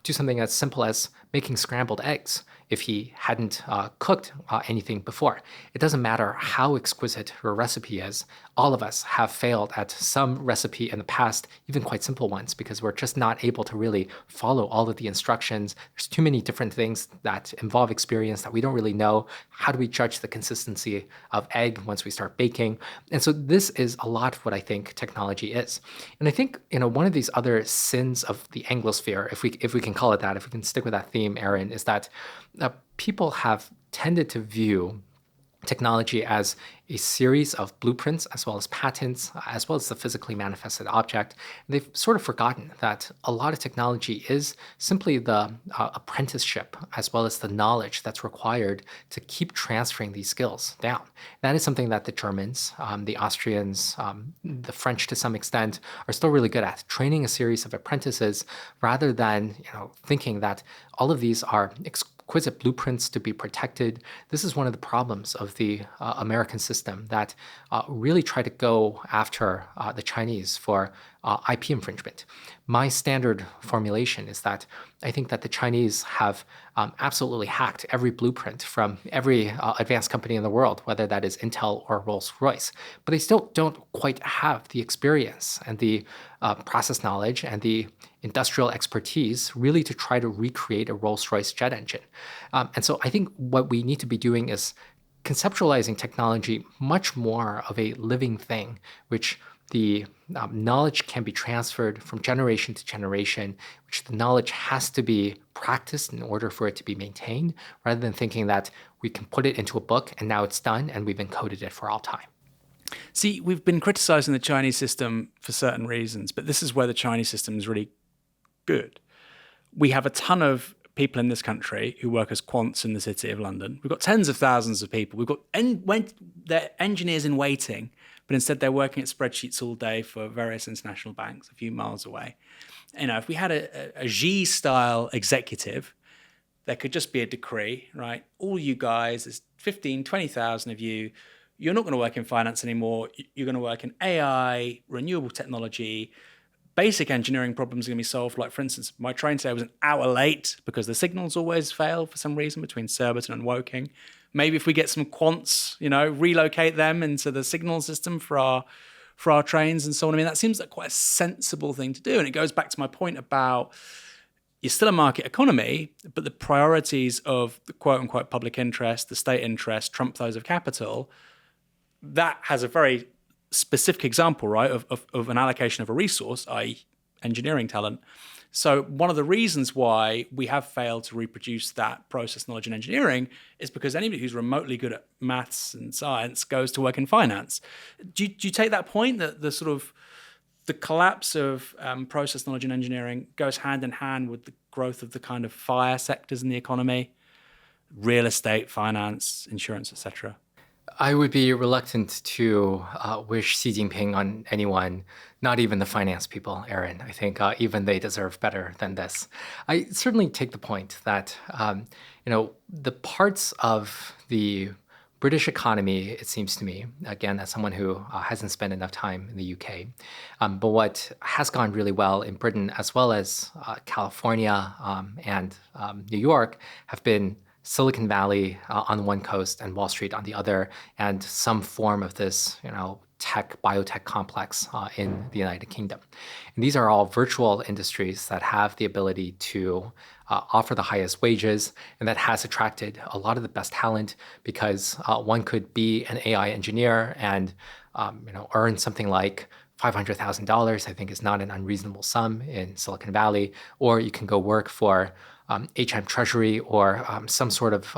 A: do something as simple as making scrambled eggs if he hadn't cooked anything before. It doesn't matter how exquisite your recipe is. All of us have failed at some recipe in the past, even quite simple ones, because we're just not able to really follow all of the instructions. There's too many different things that involve experience that we don't really know. How do we judge the consistency of egg once we start baking? And so this is a lot of what I think technology is. And I think, one of these other sins of the Anglosphere, if we can call it that, if we can stick with that theme, Aaron, is that people have tended to view technology as a series of blueprints as well as patents, as well as the physically manifested object. They've sort of forgotten that a lot of technology is simply the apprenticeship as well as the knowledge that's required to keep transferring these skills down. That is something that the Germans, the Austrians, the French to some extent are still really good at, training a series of apprentices rather than thinking that all of these are exquisite blueprints to be protected. This is one of the problems of the American system that really try to go after the Chinese for IP infringement. My standard formulation is that I think that the Chinese have absolutely hacked every blueprint from every advanced company in the world, whether that is Intel or Rolls-Royce. But they still don't quite have the experience and the process knowledge and the industrial expertise really to try to recreate a Rolls-Royce jet engine. And so I think what we need to be doing is conceptualizing technology much more of a living thing, which the knowledge can be transferred from generation to generation, which the knowledge has to be practiced in order for it to be maintained, rather than thinking that we can put it into a book and now it's done and we've encoded it for all time.
B: See, we've been criticizing the Chinese system for certain reasons, but this is where the Chinese system is really good. We have a ton of people in this country who work as quants in the city of London. We've got tens of thousands of people. We've got they're engineers in waiting, but instead they're working at spreadsheets all day for various international banks a few miles away. If we had a Xi-style executive, there could just be a decree, right? All you guys, there's 15, 20,000 of you, you're not going to work in finance anymore. You're going to work in AI, renewable technology. Basic engineering problems are going to be solved. Like, for instance, my train today was an hour late because the signals always fail for some reason between Surbiton and Woking. Maybe if we get some quants, relocate them into the signal system for our trains and so on. I mean, that seems like quite a sensible thing to do. And it goes back to my point about you're still a market economy, but the priorities of the quote unquote public interest, the state interest, trump those of capital. That has a very specific example, right, of an allocation of a resource, i.e. engineering talent. So one of the reasons why we have failed to reproduce that process knowledge in engineering is because anybody who's remotely good at maths and science goes to work in finance. Do you take that point, that the collapse of process knowledge in engineering goes hand in hand with the growth of the kind of fire sectors in the economy, real estate, finance, insurance, etc.?
A: I would be reluctant to wish Xi Jinping on anyone, not even the finance people, Aaron. I think even they deserve better than this. I certainly take the point that, the parts of the British economy, it seems to me, again, as someone who hasn't spent enough time in the UK, but what has gone really well in Britain, as well as California and New York, have been Silicon Valley on the one coast and Wall Street on the other, and some form of this, biotech complex in the United Kingdom. And these are all virtual industries that have the ability to offer the highest wages, and that has attracted a lot of the best talent because one could be an AI engineer and earn something like $500,000, I think is not an unreasonable sum in Silicon Valley, or you can go work for HM Treasury or some sort of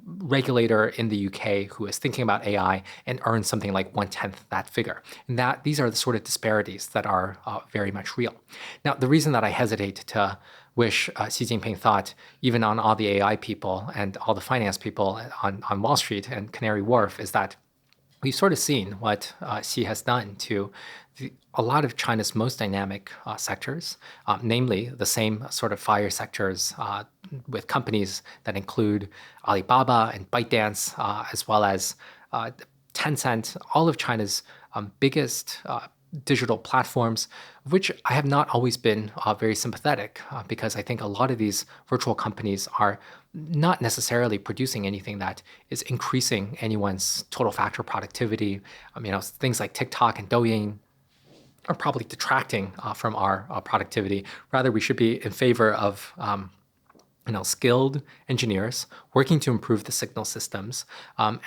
A: regulator in the UK who is thinking about AI and earn something like 1/10 that figure. And these are the sort of disparities that are very much real. Now, the reason that I hesitate to wish Xi Jinping thought even on all the AI people and all the finance people on Wall Street and Canary Wharf is that we've sort of seen what Xi has done to a lot of China's most dynamic sectors, namely the same sort of fire sectors with companies that include Alibaba and ByteDance, as well as Tencent, all of China's biggest digital platforms, of which I have not always been very sympathetic because I think a lot of these virtual companies are not necessarily producing anything that is increasing anyone's total factor productivity. Things like TikTok and Douyin are probably detracting from our productivity. Rather, we should be in favor of skilled engineers working to improve the signal systems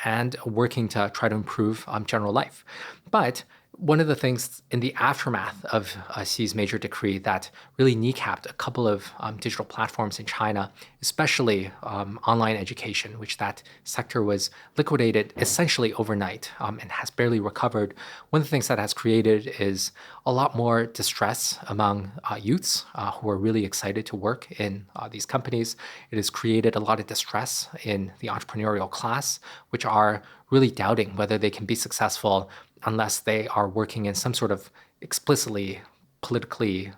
A: and working to try to improve general life. But one of the things in the aftermath of Xi's major decree that really kneecapped a couple of digital platforms in China, especially online education, which that sector was liquidated essentially overnight and has barely recovered. One of the things that has created is a lot more distress among youths who are really excited to work in these companies. It has created a lot of distress in the entrepreneurial class, which are really doubting whether they can be successful unless they are working in some sort of explicitly politically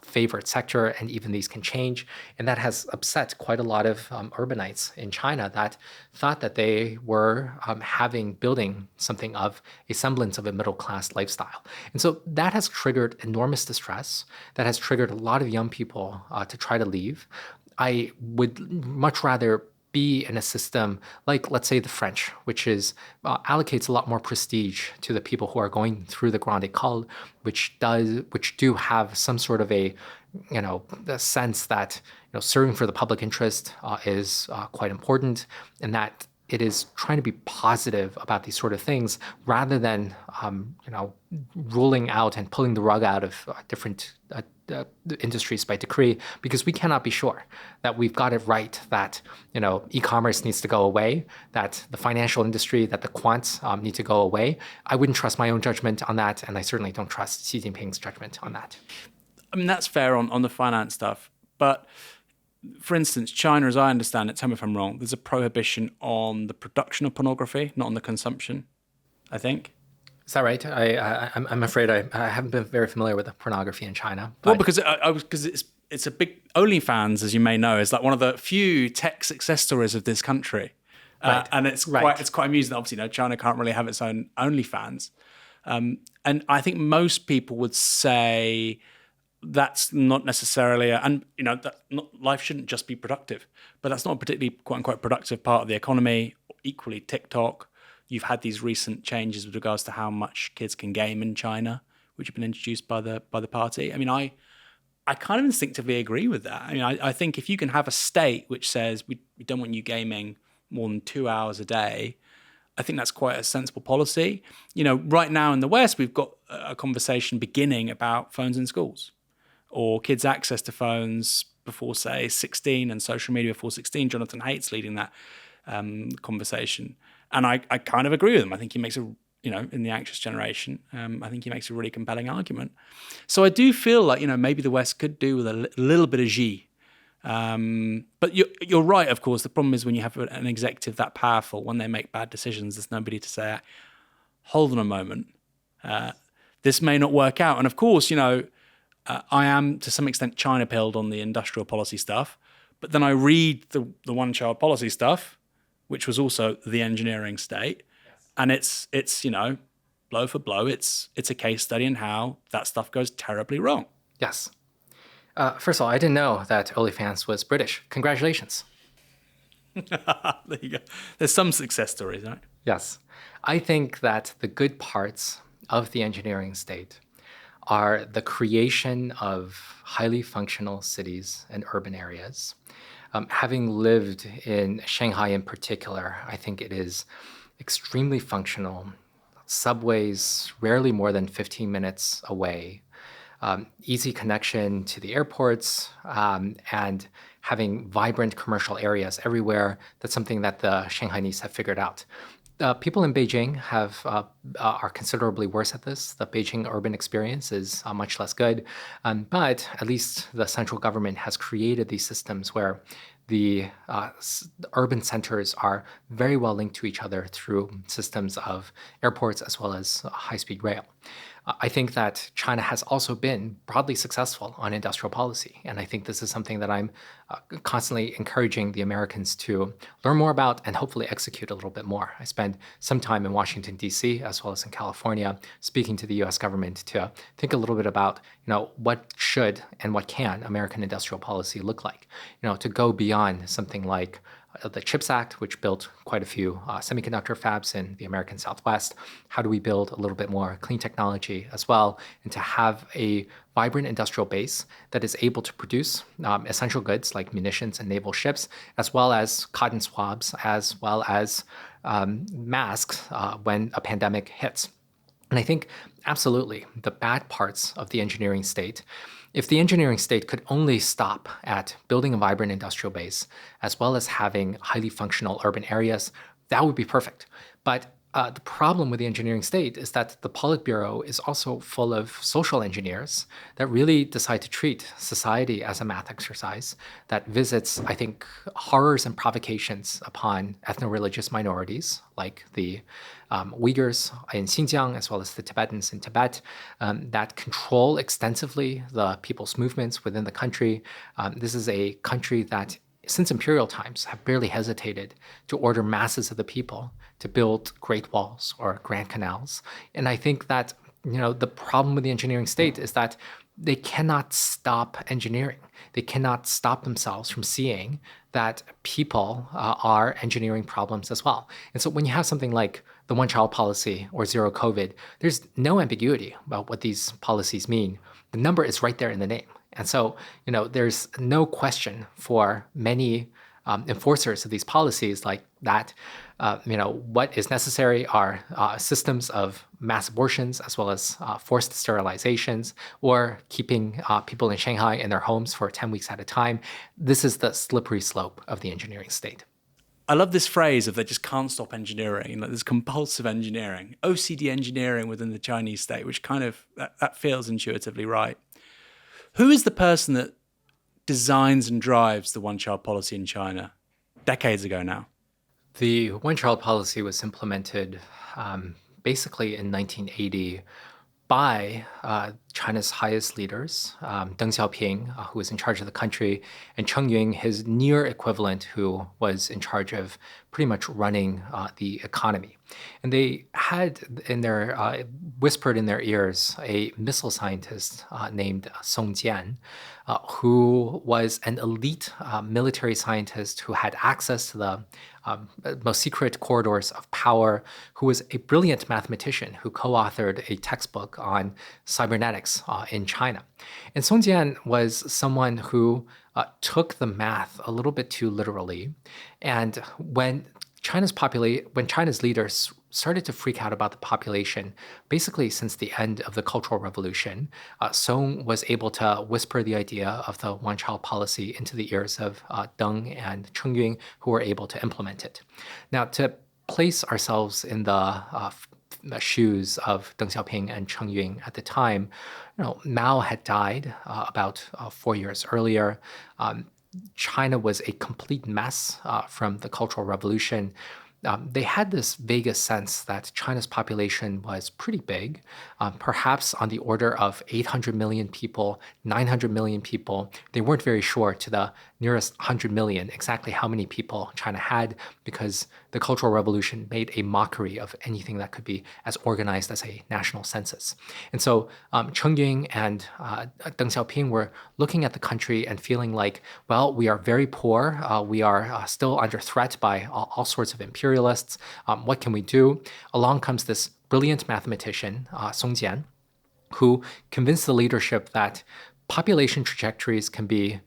A: favored sector, and even these can change. And that has upset quite a lot of urbanites in China that thought that they were building something of a semblance of a middle-class lifestyle. And so that has triggered enormous distress, that has triggered a lot of young people to try to leave. I would much rather be in a system like, let's say, the French, which allocates a lot more prestige to the people who are going through the Grande École, which do have some sort of a sense that serving for the public interest is quite important, and that it is trying to be positive about these sort of things rather than ruling out and pulling the rug out of different industries by decree, because we cannot be sure that we've got it right, that e-commerce needs to go away, that the financial industry, that the quants need to go away. I wouldn't trust my own judgment on that, and I certainly don't trust Xi Jinping's judgment on that.
B: I mean, that's fair on the finance stuff, but for instance, China, as I understand it, tell me if I'm wrong, there's a prohibition on the production of pornography, not on the consumption, I think.
A: Is that right? I'm afraid I haven't been very familiar with the pornography in China.
B: Well, because it's a big OnlyFans, as you may know, is like one of the few tech success stories of this country,
A: right.
B: And it's quite amusing. Obviously, China can't really have its own OnlyFans, and I think most people would say that's not necessarily, life shouldn't just be productive, but that's not a particularly quote unquote productive part of the economy. Equally, TikTok. You've had these recent changes with regards to how much kids can game in China, which have been introduced by the party. I mean, I kind of instinctively agree with that. I mean, I think if you can have a state which says we don't want you gaming more than 2 hours a day, I think that's quite a sensible policy. Right now in the West, we've got a conversation beginning about phones in schools, or kids' access to phones before, say, 16, and social media before 16. Jonathan Haidt's leading that conversation. And I kind of agree with him. I think he makes in the anxious generation, I think he makes a really compelling argument. So I do feel like, maybe the West could do with a little bit of Xi. But you're right, of course. The problem is when you have an executive that powerful, when they make bad decisions, there's nobody to say, hold on a moment, this may not work out. And of course, I am to some extent China-pilled on the industrial policy stuff, but then I read the one-child policy stuff, which was also the engineering state. Yes. And it's blow for blow. It's a case study in how that stuff goes terribly wrong.
A: Yes. First of all, I didn't know that OnlyFans was British. Congratulations.
B: There you go. There's some success stories, right?
A: Yes. I think that the good parts of the engineering state are the creation of highly functional cities and urban areas. Having lived in Shanghai in particular, I think it is extremely functional. Subways rarely more than 15 minutes away. Easy connection to the airports, and having vibrant commercial areas everywhere. That's something that the Shanghainese have figured out. People in Beijing are considerably worse at this. The Beijing urban experience is much less good, but at least the central government has created these systems where the urban centers are very well linked to each other through systems of airports as well as high-speed rail. I think that China has also been broadly successful on industrial policy. And I think this is something that I'm constantly encouraging the Americans to learn more about and hopefully execute a little bit more. I spend some time in Washington, D.C., as well as in California, speaking to the U.S. government to think a little bit about, what should and what can American industrial policy look like, to go beyond something like the CHIPS Act, which built quite a few semiconductor fabs in the American Southwest. How do we build a little bit more clean technology as well, and to have a vibrant industrial base that is able to produce essential goods like munitions and naval ships, as well as cotton swabs, as well as masks when a pandemic hits. And I think absolutely the bad parts of the engineering state, if the engineering state could only stop at building a vibrant industrial base, as well as having highly functional urban areas, that would be perfect. But the problem with the engineering state is that the Politburo is also full of social engineers that really decide to treat society as a math exercise that visits, I think, horrors and provocations upon ethno-religious minorities like the Uyghurs in Xinjiang, as well as the Tibetans in Tibet, that control extensively the people's movements within the country. This is a country that since imperial times have barely hesitated to order masses of the people to build great walls or grand canals. And I think that, the problem with the engineering state is that they cannot stop engineering. They cannot stop themselves from seeing that people are engineering problems as well. And so when you have something like the one-child policy or zero COVID, there's no ambiguity about what these policies mean. The number is right there in the name. And so, there's no question for many enforcers of these policies like that, what is necessary are systems of mass abortions as well as forced sterilizations or keeping people in Shanghai in their homes for 10 weeks at a time. This is the slippery slope of the engineering state.
B: I love this phrase of they just can't stop engineering. Like there's compulsive engineering, OCD engineering within the Chinese state, which kind of, that feels intuitively right. Who is the person that designs and drives the one-child policy in China? Decades ago now.
A: The one-child policy was implemented basically in 1980 by China's highest leaders, Deng Xiaoping, who was in charge of the country, and Cheng Yun, his near equivalent, who was in charge of pretty much running the economy. And they had whispered in their ears a missile scientist named Song Jian, who was an elite military scientist who had access to the most secret corridors of power, who was a brilliant mathematician who co-authored a textbook on cybernetics in China. And Song Jian was someone who took the math a little bit too literally. And when China's leaders started to freak out about the population, basically since the end of the Cultural Revolution, Song was able to whisper the idea of the one-child policy into the ears of Deng and Cheng Yun, who were able to implement it. Now, to place ourselves in the shoes of Deng Xiaoping and Cheng Yun at the time, Mao had died about 4 years earlier. China was a complete mess from the Cultural Revolution. They had this vague sense that China's population was pretty big, perhaps on the order of 800 million people, 900 million people. They weren't very sure to the nearest 100 million exactly how many people China had, because the Cultural Revolution made a mockery of anything that could be as organized as a national census. And so Cheng Yun and Deng Xiaoping were looking at the country and feeling like, well, we are very poor. We are still under threat by all sorts of imperialists. What can we do? Along comes this brilliant mathematician, Song Jian, who convinced the leadership that population trajectories can be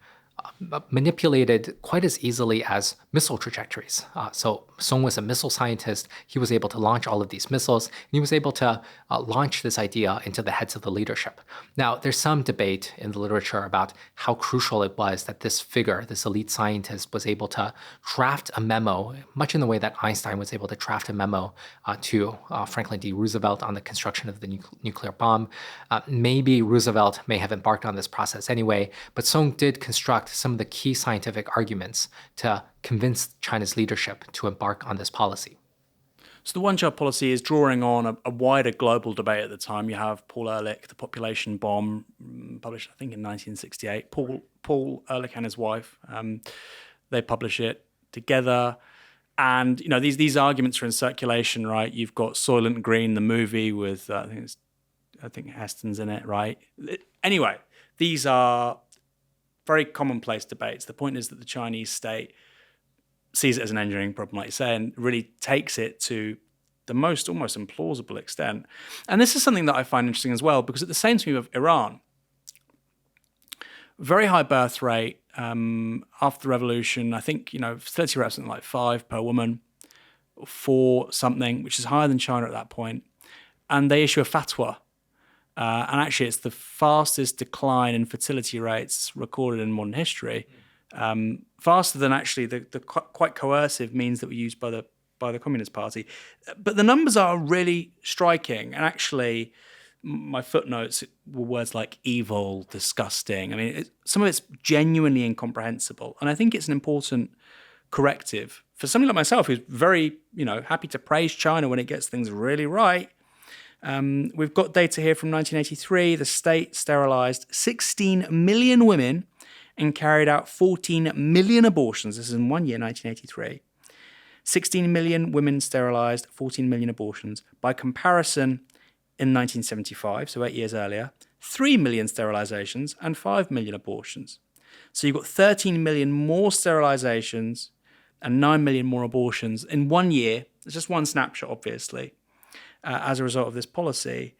A: manipulated quite as easily as missile trajectories. So Song was a missile scientist. He was able to launch all of these missiles, and he was able to launch this idea into the heads of the leadership. Now, there's some debate in the literature about how crucial it was that this figure, this elite scientist, was able to draft a memo, much in the way that Einstein was able to draft a memo to Franklin D. Roosevelt on the construction of the nuclear bomb. Maybe Roosevelt may have embarked on this process anyway, but Song did construct some of the key scientific arguments to convince China's leadership to embark on this policy.
B: So the one-child policy is drawing on a wider global debate at the time. You have Paul Ehrlich, The Population Bomb, published I think in 1968. Paul Ehrlich and his wife, they publish it together. And these arguments are in circulation, right? You've got Soylent Green, the movie with I think Heston's in it, right? Anyway, these are very commonplace debates. The point is that the Chinese state sees it as an engineering problem, like you say, and really takes it to the most almost implausible extent. And this is something that I find interesting as well, because at the same time of Iran, very high birth rate after the revolution. I think, fertility rate something like 5 per woman, 4 something, which is higher than China at that point. And they issue a fatwa. And actually, it's the fastest decline in fertility rates recorded in modern history. Faster than actually the quite coercive means that were used by the Communist Party. But the numbers are really striking. And actually, my footnotes were words like evil, disgusting. I mean, some of it's genuinely incomprehensible. And I think it's an important corrective for somebody like myself, who's very, happy to praise China when it gets things really right. We've got data here from 1983. The state sterilized 16 million women and carried out 14 million abortions. This is in 1 year, 1983. 16 million women sterilized, 14 million abortions. By comparison, in 1975, so 8 years earlier, 3 million sterilizations and 5 million abortions. So you've got 13 million more sterilizations and 9 million more abortions in 1 year. It's just one snapshot, obviously, as a result of this policy.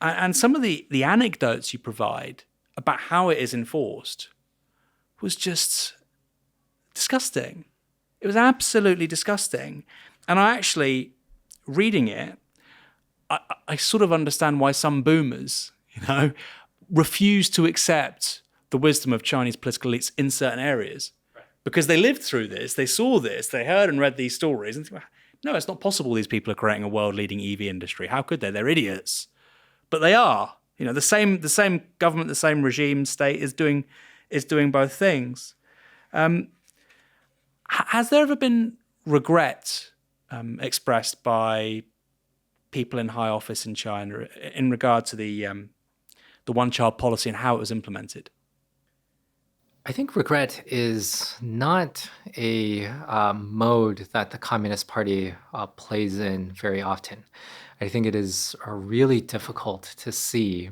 B: And some of the anecdotes you provide about how it is enforced was just disgusting. It was absolutely disgusting. And I actually, reading it, I sort of understand why some boomers, refuse to accept the wisdom of Chinese political elites in certain areas. Right. Because they lived through this, they saw this, they heard and read these stories, and think, no, it's not possible these people are creating a world-leading EV industry. How could they? They're idiots. But they are. The same government, the same regime, state is doing both things. Has there ever been regret expressed by people in high office in China in regard to the one-child policy and how it was implemented?
A: I think regret is not a mode that the Communist Party plays in very often. I think it is really difficult to see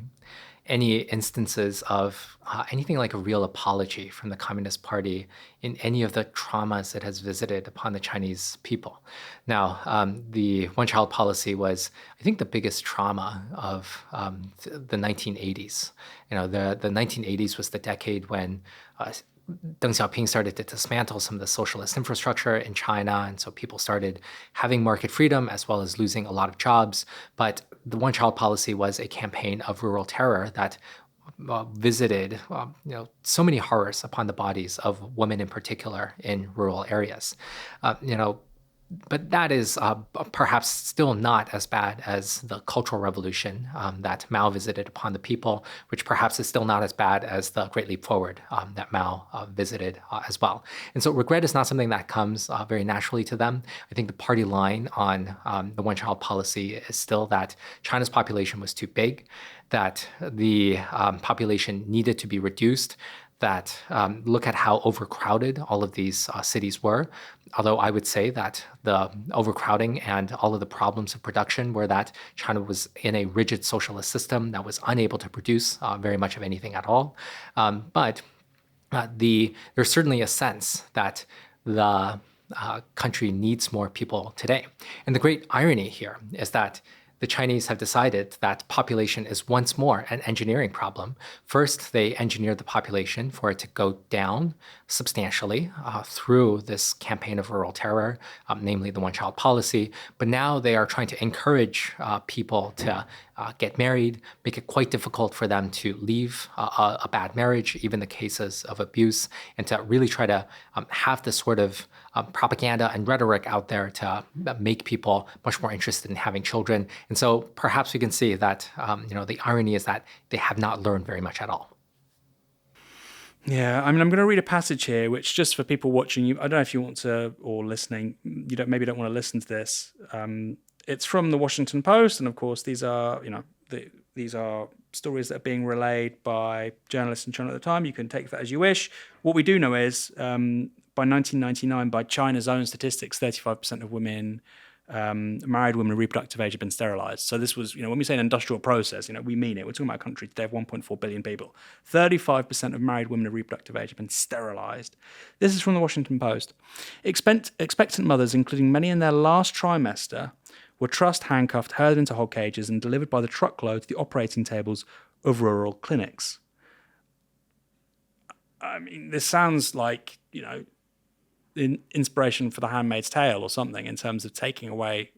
A: any instances of anything like a real apology from the Communist Party in any of the traumas it has visited upon the Chinese people. Now, the one-child policy was, I think, the biggest trauma of the 1980s. The 1980s was the decade when Deng Xiaoping started to dismantle some of the socialist infrastructure in China, and so people started having market freedom as well as losing a lot of jobs. But the one-child policy was a campaign of rural terror that visited so many horrors upon the bodies of women in particular in rural areas. But that is perhaps still not as bad as the Cultural Revolution that Mao visited upon the people, which perhaps is still not as bad as the Great Leap Forward that Mao visited as well. And so regret is not something that comes very naturally to them. I think the party line on the one-child policy is still that China's population was too big, that the population needed to be reduced, that look at how overcrowded all of these cities were. Although I would say that the overcrowding and all of the problems of production were that China was in a rigid socialist system that was unable to produce very much of anything at all. But there's certainly a sense that the country needs more people today. And the great irony here is that the Chinese have decided that population is once more an engineering problem. First, they engineered the population for it to go down substantially through this campaign of rural terror, namely the one-child policy. But now they are trying to encourage people to get married, make it quite difficult for them to leave a bad marriage, even the cases of abuse, and to really try to have this sort of propaganda and rhetoric out there to make people much more interested in having children. And so perhaps we can see that the irony is that they have not learned very much at all.
B: Yeah, I mean, I'm going to read a passage here, which just for people watching you, I don't know if you want to or listening, you don't maybe don't want to listen to this. It's from the Washington Post, and of course, these are these are stories that are being relayed by journalists in China at the time. You can take that as you wish. What we do know is, by 1999, by China's own statistics, 35% of women married women of reproductive age have been sterilized. So this was, when we say an industrial process, we mean it. We're talking about a country today of 1.4 billion people. 35% of married women of reproductive age have been sterilized. This is from the Washington Post. Expectant mothers, including many in their last trimester, were trussed, handcuffed, herded into hog cages, and delivered by the truckload to the operating tables of rural clinics. I mean, this sounds like, inspiration for The Handmaid's Tale or something in terms of taking away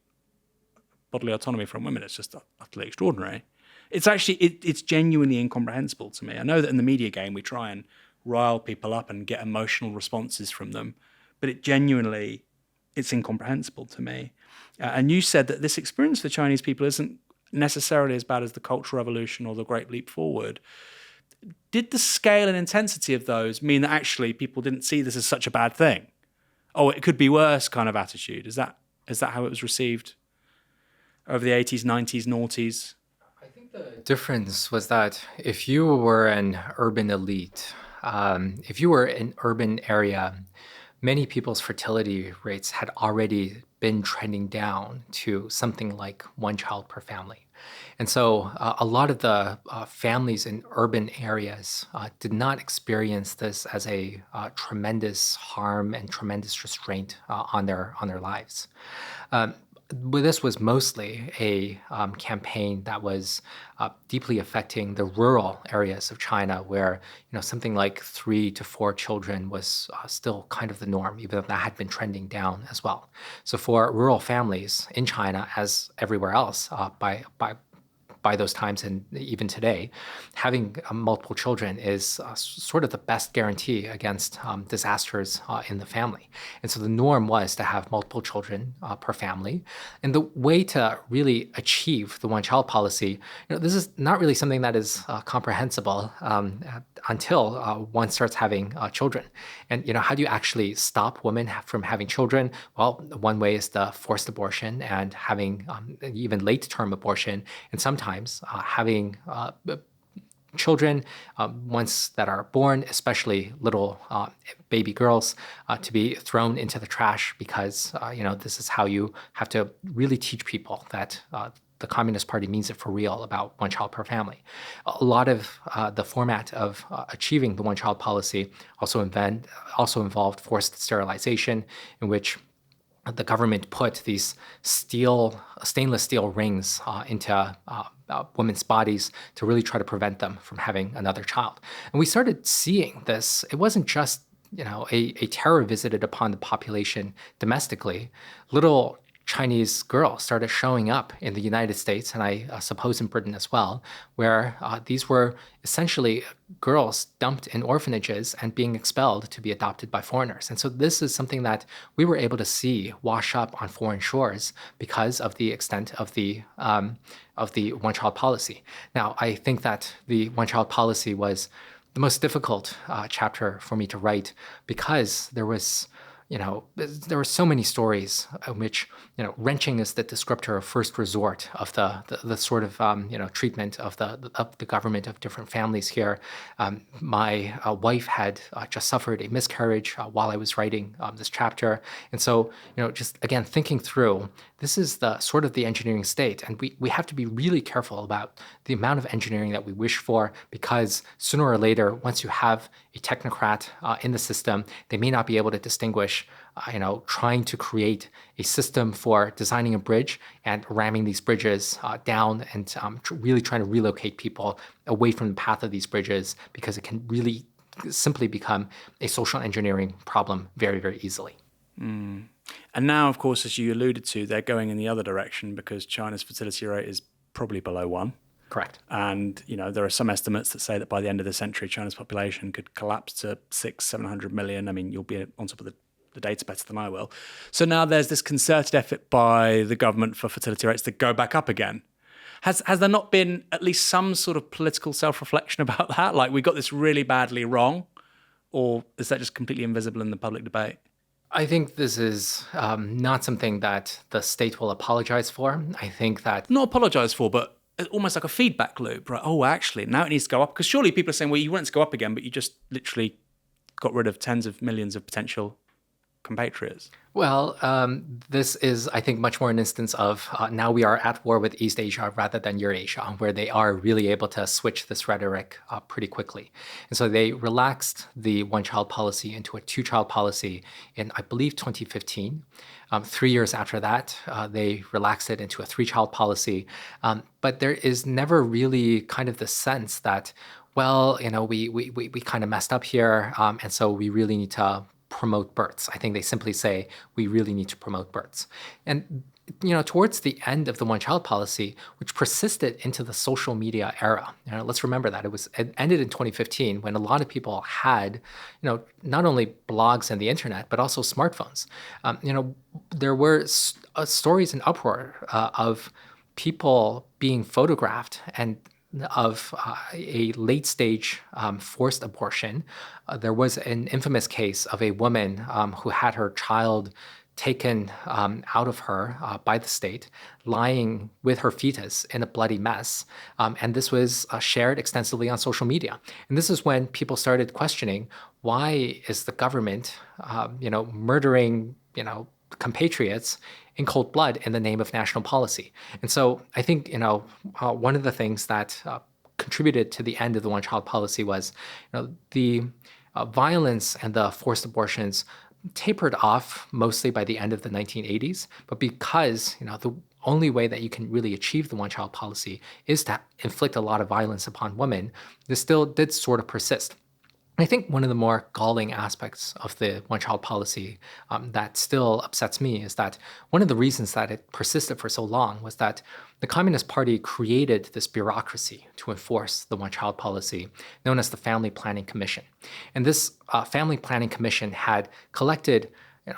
B: bodily autonomy from women. It's just utterly extraordinary. It's actually, it's genuinely incomprehensible to me. I know that in the media game, we try and rile people up and get emotional responses from them, but it's incomprehensible to me. And you said that this experience for Chinese people isn't necessarily as bad as the Cultural Revolution or the Great Leap Forward. Did the scale and intensity of those mean that actually people didn't see this as such a bad thing? Oh, it could be worse kind of attitude. Is that how it was received over the 80s, 90s, noughties?
A: I think the difference was that if you were an urban elite, if you were in an urban area, many people's fertility rates had already been trending down to something like one child per family. And so a lot of the families in urban areas did not experience this as a tremendous harm and tremendous restraint on their lives. This was mostly a campaign that was deeply affecting the rural areas of China, where something like 3 to 4 children was still kind of the norm, even though that had been trending down as well. So for rural families in China, as everywhere else, by those times and even today, having multiple children is sort of the best guarantee against disasters in the family. And so the norm was to have multiple children per family. And the way to really achieve the one-child policy, this is not really something that is comprehensible until one starts having children. And how do you actually stop women from having children? Well, one way is the forced abortion and having even late-term abortion, and sometimes having children once that are born, especially little baby girls, to be thrown into the trash because this is how you have to really teach people that the Communist Party means it for real about one child per family. A lot of the format of achieving the one-child policy also involved forced sterilization, in which the government put these stainless steel rings into women's bodies to really try to prevent them from having another child. And we started seeing this. It wasn't just a terror visited upon the population domestically. Little Chinese girls started showing up in the United States, and I suppose in Britain as well, where these were essentially girls dumped in orphanages and being expelled to be adopted by foreigners. And so this is something that we were able to see wash up on foreign shores because of the extent of the one-child policy. Now, I think that the one-child policy was the most difficult chapter for me to write because there were so many stories in which, wrenching is the descriptor of first resort of the sort of, treatment of the government of different families here. My wife had just suffered a miscarriage while I was writing this chapter. And so, just again, thinking through, this is the sort of the engineering state. And we have to be really careful about the amount of engineering that we wish for, because sooner or later, once you have a technocrat in the system, they may not be able to distinguish trying to create a system for designing a bridge and ramming these bridges down and really trying to relocate people away from the path of these bridges, because it can really simply become a social engineering problem very, very easily.
B: Mm. And now, of course, as you alluded to, they're going in the other direction because China's fertility rate is probably below 1.
A: Correct.
B: And, there are some estimates that say that by the end of the century, China's population could collapse to 600-700 million. I mean, you'll be on top of the data better than I will. So now there's this concerted effort by the government for fertility rates to go back up again. Has there not been at least some sort of political self-reflection about that? Like, we got this really badly wrong. or is that just completely invisible in the public debate?
A: I think this is not something that the state will apologize for. I think that
B: Not apologise for, but almost like a feedback loop, right? Oh, actually, now it needs to go up. Because surely people are saying, well, you want it to go up again, but you just literally got rid of tens of millions of potential compatriots.
A: Well, this is, I think, much more an instance of now we are at war with East Asia rather than Eurasia, where they are really able to switch this rhetoric pretty quickly. And so they relaxed the one-child policy into a two-child policy in, I believe, 2015. 3 years after that, they relaxed it into a three-child policy. But there is never really kind of the sense that, well, we kind of messed up here, and so we really need to promote births. I think they simply say we really need to promote births. And towards the end of the one-child policy, which persisted into the social media era, let's remember that it ended in 2015 when a lot of people had, not only blogs and the internet but also smartphones. There were stories in uproar of people being photographed and of a late stage forced abortion. There was an infamous case of a woman who had her child taken out of her by the state, lying with her fetus in a bloody mess. And this was shared extensively on social media. And this is when people started questioning, why is the government, murdering, compatriots in cold blood in the name of national policy? And so I think, one of the things that contributed to the end of the one-child policy was, the violence and the forced abortions tapered off mostly by the end of the 1980s. But because, the only way that you can really achieve the one-child policy is to inflict a lot of violence upon women, this still did sort of persist. I think one of the more galling aspects of the one-child policy that still upsets me is that one of the reasons that it persisted for so long was that the Communist Party created this bureaucracy to enforce the one-child policy known as the Family Planning Commission. And this Family Planning Commission had collected,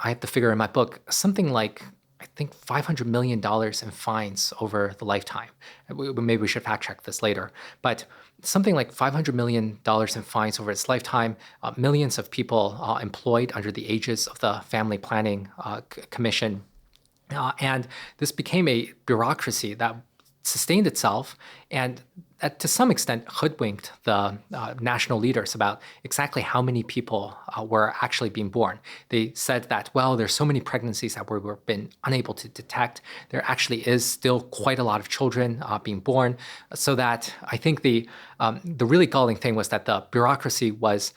A: I have the figure in my book, something like, I think, $500 million in fines over the lifetime. Maybe we should fact check this later. But something like $500 million in fines over its lifetime, millions of people employed under the aegis of the Family Planning Commission. And this became a bureaucracy that sustained itself and that to some extent hoodwinked the national leaders about exactly how many people were actually being born. They said that, well, there's so many pregnancies that we've been unable to detect. There actually is still quite a lot of children being born. So that I think the really galling thing was that the bureaucracy was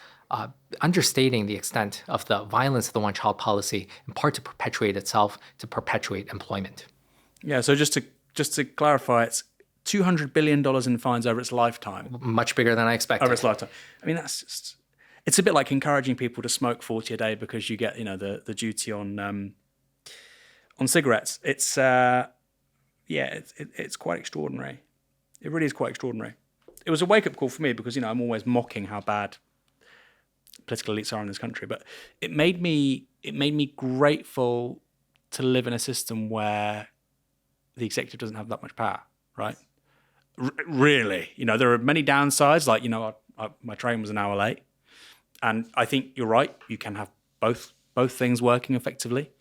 A: understating the extent of the violence of the one-child policy, in part to perpetuate itself, to perpetuate employment.
B: Yeah, so just to clarify, it's $200 billion in fines over its lifetime.
A: Much bigger than I expected.
B: Over its lifetime. I mean, it's a bit like encouraging people to smoke 40 a day because you get, the duty on cigarettes. It's it's quite extraordinary. It really is quite extraordinary. It was a wake-up call for me because, I'm always mocking how bad political elites are in this country, but it made me grateful to live in a system where the executive doesn't have that much power, right? Really, there are many downsides. Like, my train was an hour late, and I think you're right. You can have both things working effectively,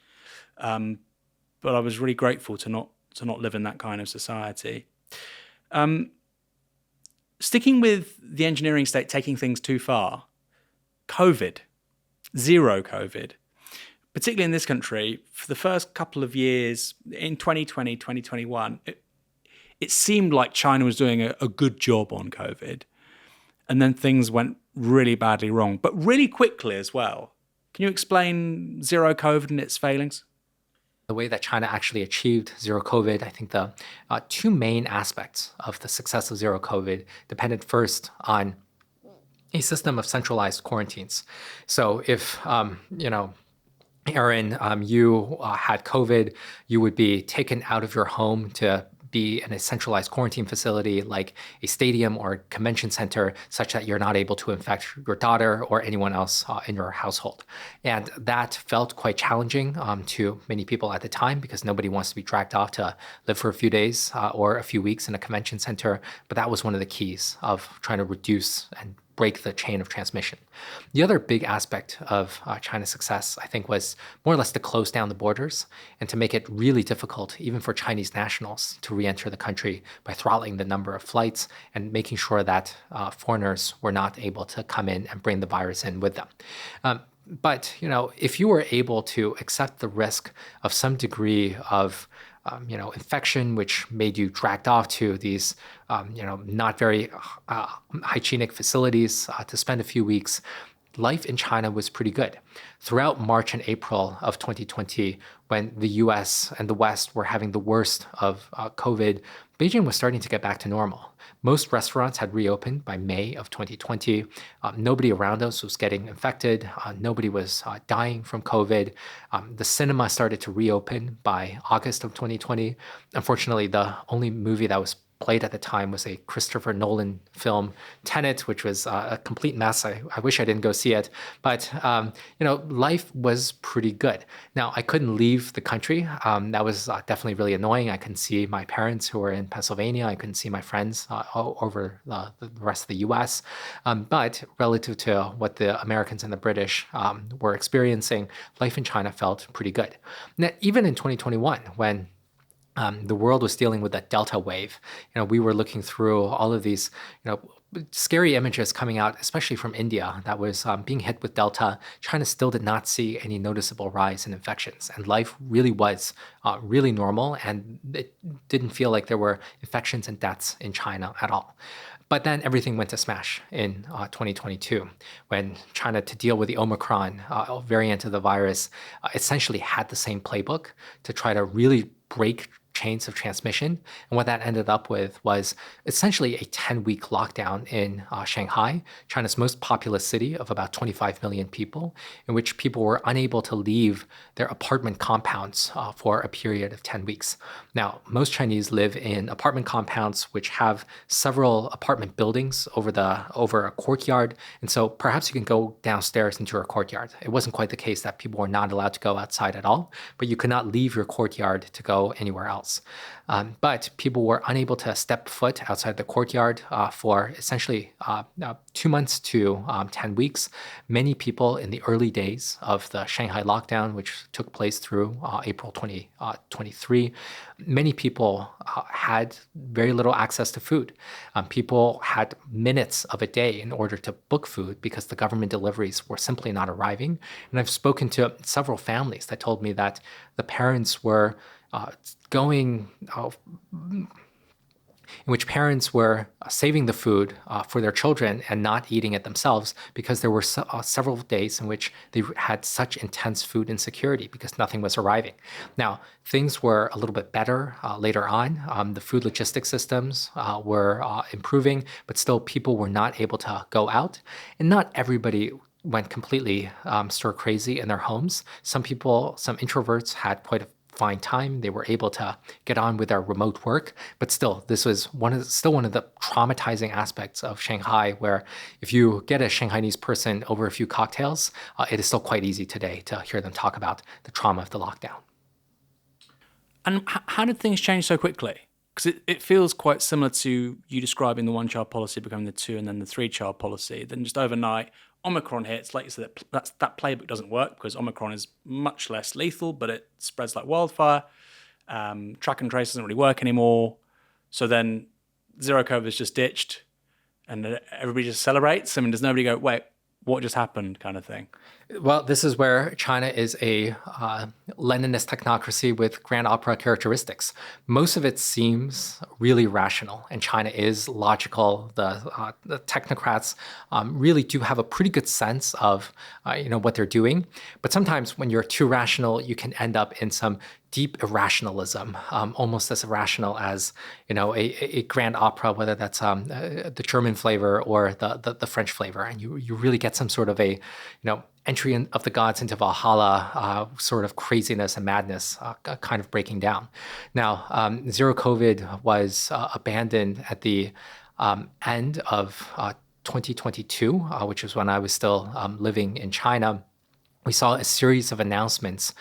B: but I was really grateful to not live in that kind of society. Sticking with the engineering state taking things too far, COVID, zero COVID, particularly in this country, for the first couple of years in 2020, 2021, it seemed like China was doing a good job on COVID. And then things went really badly wrong, but really quickly as well. Can you explain zero COVID and its failings?
A: The way that China actually achieved zero COVID, I think the two main aspects of the success of zero COVID depended first on a system of centralized quarantines. So if, Aaron, you had COVID, you would be taken out of your home to be in a centralized quarantine facility like a stadium or convention center, such that you're not able to infect your daughter or anyone else in your household. And that felt quite challenging to many people at the time because nobody wants to be dragged off to live for a few days or a few weeks in a convention center. But that was one of the keys of trying to reduce and break the chain of transmission. The other big aspect of China's success, I think, was more or less to close down the borders and to make it really difficult, even for Chinese nationals, to re-enter the country by throttling the number of flights and making sure that foreigners were not able to come in and bring the virus in with them. But if you were able to accept the risk of some degree of infection, which made you dragged off to these, not very hygienic facilities to spend a few weeks, life in China was pretty good. Throughout March and April of 2020, when the US and the West were having the worst of COVID, Beijing was starting to get back to normal. Most restaurants had reopened by May of 2020. Nobody around us was getting infected. Nobody was dying from COVID. The cinema started to reopen by August of 2020. Unfortunately, the only movie that was played at the time was a Christopher Nolan film, Tenet, which was a complete mess. I wish I didn't go see it. But, life was pretty good. Now, I couldn't leave the country. That was definitely really annoying. I couldn't see my parents who were in Pennsylvania. I couldn't see my friends over the rest of the US. But relative to what the Americans and the British were experiencing, life in China felt pretty good. Now, even in 2021, when the world was dealing with that Delta wave. We were looking through all of these, scary images coming out, especially from India, that was being hit with Delta. China still did not see any noticeable rise in infections, and life really was really normal, and it didn't feel like there were infections and deaths in China at all. But then everything went to smash in 2022 when China, to deal with the Omicron variant of the virus, essentially had the same playbook to try to really break chains of transmission. And what that ended up with was essentially a 10-week lockdown in Shanghai, China's most populous city of about 25 million people, in which people were unable to leave their apartment compounds for a period of 10 weeks. Now, most Chinese live in apartment compounds which have several apartment buildings over a courtyard. And so perhaps you can go downstairs into a courtyard. It wasn't quite the case that people were not allowed to go outside at all, but you could not leave your courtyard to go anywhere else. But people were unable to step foot outside the courtyard for essentially 2 months to 10 weeks. Many people in the early days of the Shanghai lockdown, which took place through April 2023, many people had very little access to food. People had minutes of a day in order to book food because the government deliveries were simply not arriving. And I've spoken to several families that told me that the parents were in which parents were saving the food for their children and not eating it themselves because there were several days in which they had such intense food insecurity because nothing was arriving. Now, things were a little bit better later on. The food logistics systems were improving, but still people were not able to go out. And not everybody went completely stir crazy in their homes. Some introverts had quite a fine time. They were able to get on with their remote work, but still, this was one of the traumatizing aspects of Shanghai, where if you get a Shanghainese person over a few cocktails, it is still quite easy today to hear them talk about the trauma of the lockdown.
B: And how did things change so quickly? Because it feels quite similar to you describing the one-child policy becoming the two and then the three-child policy. Then just overnight, Omicron hits. Like you said, that playbook doesn't work because Omicron is much less lethal, but it spreads like wildfire. Track and trace doesn't really work anymore. So then zero COVID is just ditched and everybody just celebrates. I mean, does nobody go, wait, what just happened kind of thing?
A: Well, this is where China is a Leninist technocracy with grand opera characteristics. Most of it seems really rational, and China is logical. The technocrats really do have a pretty good sense of what they're doing. But sometimes when you're too rational, you can end up in some deep irrationalism, almost as irrational as a grand opera, whether that's the German flavor or the French flavor, and you really get some sort of a entry of the gods into Valhalla, sort of craziness and madness kind of breaking down. Now, zero COVID was abandoned at the end of 2022, which is when I was still living in China. We saw a series of announcements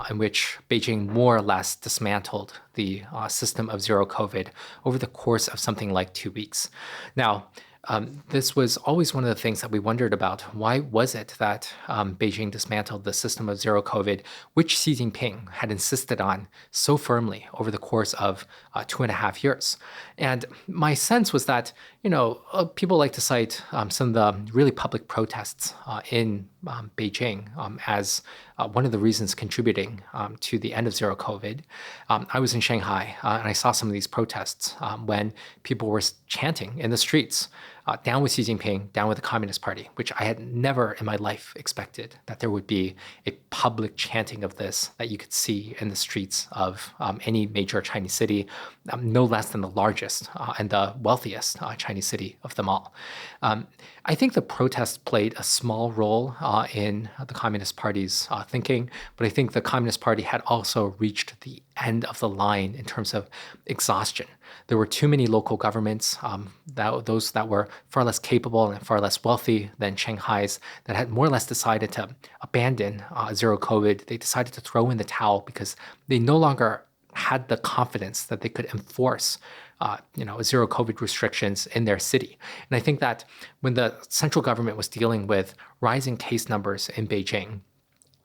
A: in which Beijing more or less dismantled the system of zero COVID over the course of something like 2 weeks. Now, This was always one of the things that we wondered about. Why was it that Beijing dismantled the system of zero COVID, which Xi Jinping had insisted on so firmly over the course of 2.5 years? And my sense was that, people like to cite some of the really public protests in Beijing as one of the reasons contributing to the end of zero COVID. I was in Shanghai and I saw some of these protests when people were chanting in the streets, down with Xi Jinping, down with the Communist Party, which I had never in my life expected that there would be a public chanting of this that you could see in the streets of any major Chinese city, no less than the largest and the wealthiest Chinese city of them all. I think the protests played a small role in the Communist Party's thinking, but I think the Communist Party had also reached the end of the line in terms of exhaustion. There were too many local governments, those that were far less capable and far less wealthy than Shanghai's, that had more or less decided to abandon zero COVID. They decided to throw in the towel because they no longer had the confidence that they could enforce zero COVID restrictions in their city. And I think that when the central government was dealing with rising case numbers in Beijing,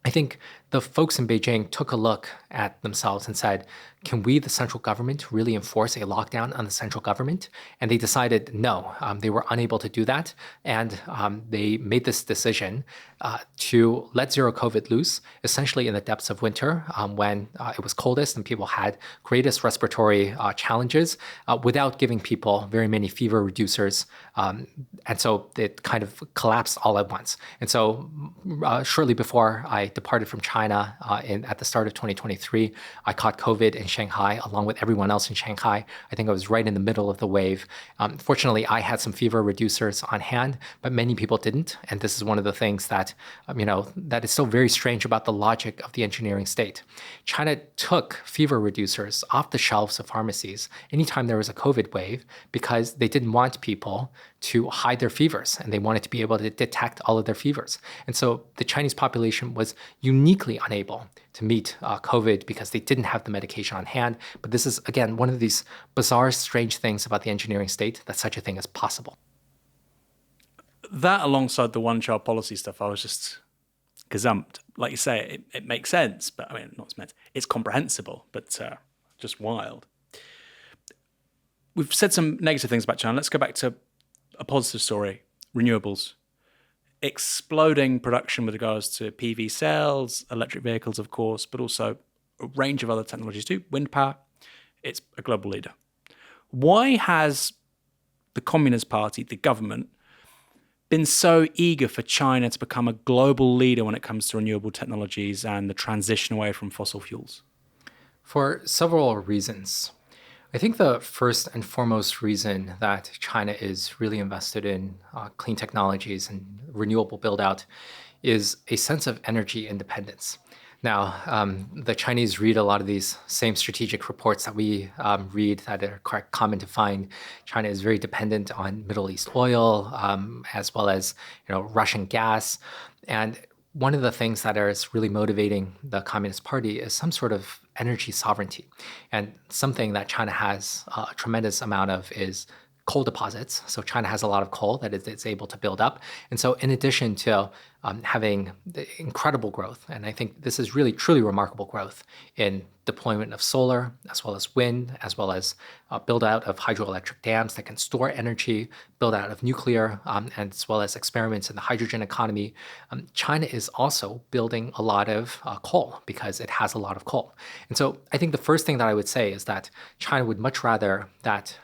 A: I think the folks in Beijing took a look at themselves and said, can we, the central government, really enforce a lockdown on the central government? And they decided no, they were unable to do that. And they made this decision to let zero COVID loose, essentially in the depths of winter when it was coldest and people had greatest respiratory challenges without giving people very many fever reducers. And so it kind of collapsed all at once. And so shortly before I departed from China at the start of 2023, I caught COVID in Shanghai, along with everyone else in Shanghai. I think I was right in the middle of the wave. Fortunately, I had some fever reducers on hand, but many people didn't. And this is one of the things that, that is so very strange about the logic of the engineering state. China took fever reducers off the shelves of pharmacies anytime there was a COVID wave because they didn't want people to hide their fevers and they wanted to be able to detect all of their fevers. And so the Chinese population was uniquely unable to meet COVID because they didn't have the medication on hand. But this is, again, one of these bizarre, strange things about the engineering state, that such a thing is possible.
B: That alongside the one-child policy stuff, I was just gazumped. Like you say, it makes sense, but I mean, not meant. It's comprehensible, but just wild. We've said some negative things about China. Let's go back to a positive story, renewables. Exploding production with regards to PV cells, electric vehicles, of course, but also a range of other technologies too. Wind power, it's a global leader. Why has the Communist Party, the government, been so eager for China to become a global leader when it comes to renewable technologies and the transition away from fossil fuels?
A: For several reasons. I think the first and foremost reason that China is really invested in clean technologies and renewable build-out is a sense of energy independence. Now, the Chinese read a lot of these same strategic reports that we read that are quite common to find. China is very dependent on Middle East oil, as well as Russian gas. And one of the things that is really motivating the Communist Party is some sort of energy sovereignty. And something that China has a tremendous amount of is coal deposits. So China has a lot of coal that it's able to build up. And so in addition to having the incredible growth, and I think this is really truly remarkable growth in deployment of solar, as well as wind, as well as build out of hydroelectric dams that can store energy, build out of nuclear, and as well as experiments in the hydrogen economy. China is also building a lot of coal because it has a lot of coal. And so I think the first thing that I would say is that China would much rather that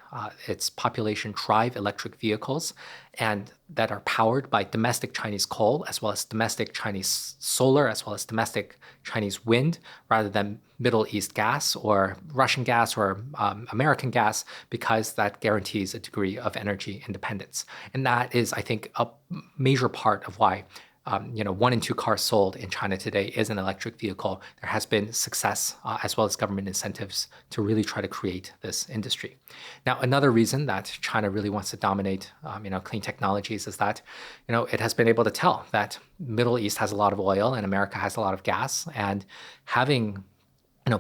A: its population drive electric vehicles and that are powered by domestic Chinese coal, as well as domestic Chinese solar, as well as domestic Chinese wind, rather than Middle East gas or Russian gas or American gas, because that guarantees a degree of energy independence. And that is, I think, a major part of why 1 in 2 cars sold in China today is an electric vehicle. There has been success as well as government incentives to really try to create this industry. Now, another reason that China really wants to dominate clean technologies is that it has been able to tell that Middle East has a lot of oil and America has a lot of gas, and having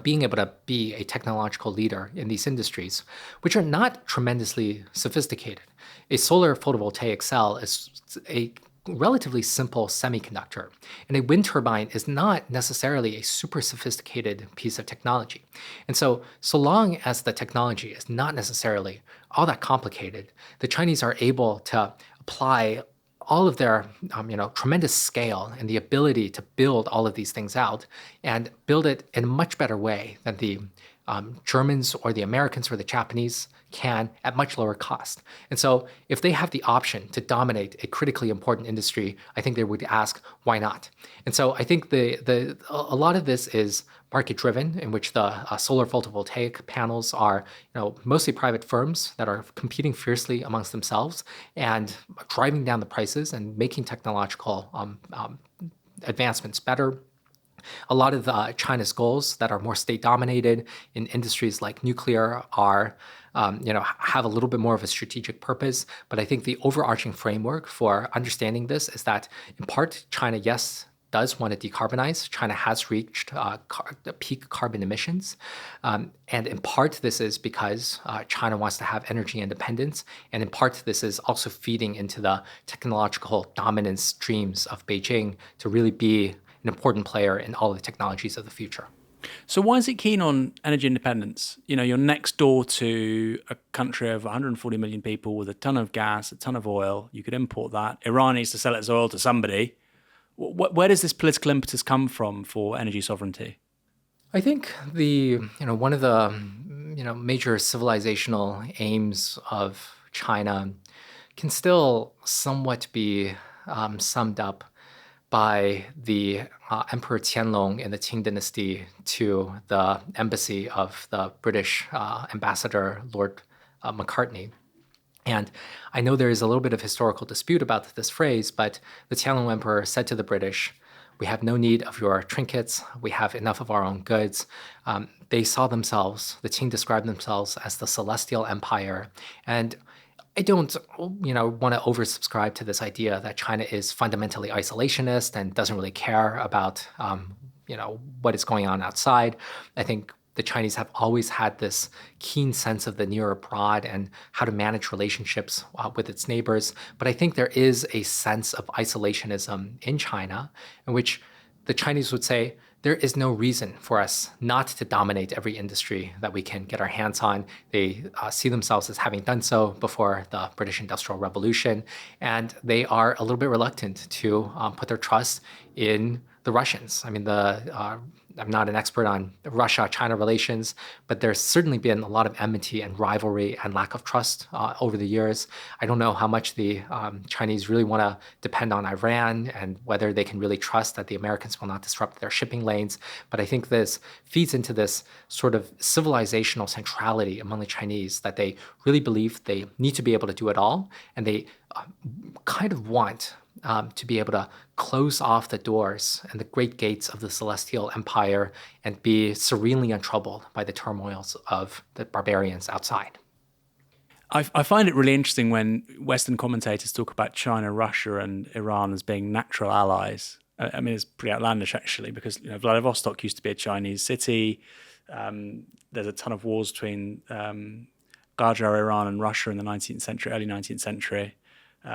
A: being able to be a technological leader in these industries, which are not tremendously sophisticated. A solar photovoltaic cell is a relatively simple semiconductor, and a wind turbine is not necessarily a super sophisticated piece of technology. And so long as the technology is not necessarily all that complicated, the Chinese are able to apply all of their tremendous scale and the ability to build all of these things out and build it in a much better way than the Germans or the Americans or the Japanese can at much lower cost. And so if they have the option to dominate a critically important industry, I think they would ask, why not? And so I think a lot of this is market driven, in which the solar photovoltaic panels are mostly private firms that are competing fiercely amongst themselves and driving down the prices and making technological advancements better. A lot of China's goals that are more state-dominated in industries like nuclear are, have a little bit more of a strategic purpose. But I think the overarching framework for understanding this is that, in part, China, yes, does want to decarbonize. China has reached peak carbon emissions. And in part, this is because China wants to have energy independence. And in part, this is also feeding into the technological dominance dreams of Beijing to really be an important player in all the technologies of the future.
B: So why is it keen on energy independence? You're next door to a country of 140 million people with a ton of gas, a ton of oil. You could import that. Iran needs to sell its oil to somebody. Where does this political impetus come from for energy sovereignty?
A: I think one of the major civilizational aims of China can still somewhat be summed up by the Emperor Qianlong in the Qing dynasty to the embassy of the British ambassador, Lord Macartney. And I know there is a little bit of historical dispute about this phrase, but the Qianlong Emperor said to the British, "We have no need of your trinkets. We have enough of our own goods." They saw themselves, the Qing described themselves as the celestial empire. And I don't, want to oversubscribe to this idea that China is fundamentally isolationist and doesn't really care about, what is going on outside. I think the Chinese have always had this keen sense of the near abroad and how to manage relationships with its neighbors. But I think there is a sense of isolationism in China in which the Chinese would say, there is no reason for us not to dominate every industry that we can get our hands on. They see themselves as having done so before the British Industrial Revolution, and they are a little bit reluctant to put their trust in the Russians. I mean, I'm not an expert on Russia-China relations, but there's certainly been a lot of enmity and rivalry and lack of trust over the years. I don't know how much the Chinese really want to depend on Iran and whether they can really trust that the Americans will not disrupt their shipping lanes. But I think this feeds into this sort of civilizational centrality among the Chinese that they really believe they need to be able to do it all. And they kind of want to be able to close off the doors and the great gates of the celestial empire and be serenely untroubled by the turmoils of the barbarians outside.
B: I find it really interesting when Western commentators talk about China, Russia, and Iran as being natural allies. I mean, it's pretty outlandish, actually, because Vladivostok used to be a Chinese city. There's a ton of wars between Qajar, Iran, and Russia in the 19th century, early 19th century.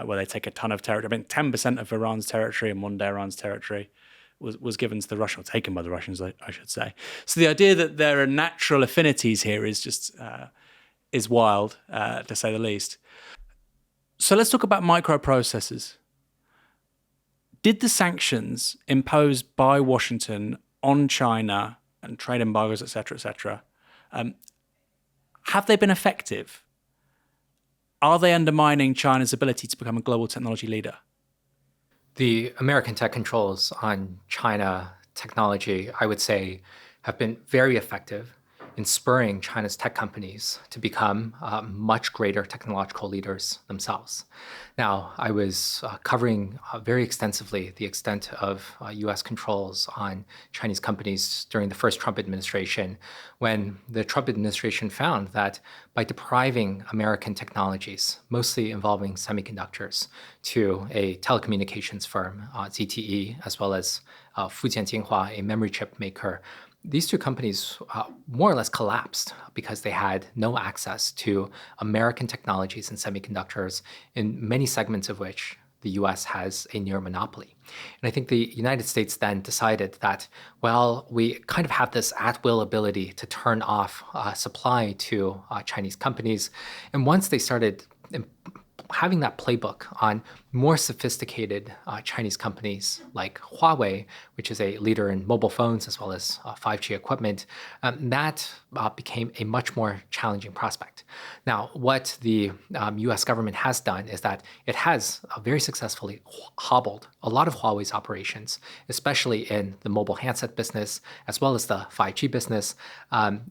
B: Where they take a ton of territory. I mean, 10% of Iran's territory and one day Iran's territory was given to the Russians, or taken by the Russians, I should say. So the idea that there are natural affinities here is just is wild, to say the least. So let's talk about microprocessors. Did the sanctions imposed by Washington on China and trade embargoes, et cetera, have they been effective? Are they undermining China's ability to become a global technology leader?
A: The American tech controls on China technology, I would say, have been very effective in spurring China's tech companies to become much greater technological leaders themselves. Now, I was covering very extensively the extent of US controls on Chinese companies during the first Trump administration, when the Trump administration found that by depriving American technologies, mostly involving semiconductors, to a telecommunications firm, ZTE, as well as Fujian Jinhua, a memory chip maker, these two companies more or less collapsed because they had no access to American technologies and semiconductors, in many segments of which the US has a near monopoly. And I think the United States then decided that, well, we kind of have this at-will ability to turn off supply to Chinese companies. And once they started having that playbook on more sophisticated Chinese companies like Huawei, which is a leader in mobile phones as well as 5G equipment, that became a much more challenging prospect. Now, what the US government has done is that it has very successfully hobbled a lot of Huawei's operations, especially in the mobile handset business as well as the 5G business,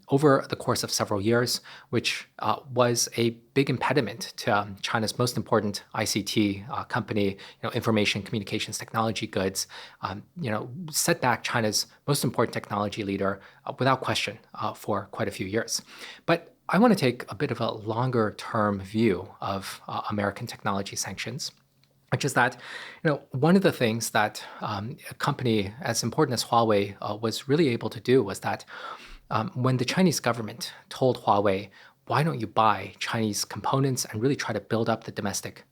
A: over the course of several years, which was a big impediment to China's most important ICT company, information communications technology goods, set back China's most important technology leader without question for quite a few years. But I want to take a bit of a longer term view of American technology sanctions, which is that, one of the things that a company as important as Huawei was really able to do was that when the Chinese government told Huawei, why don't you buy Chinese components and really try to build up the domestic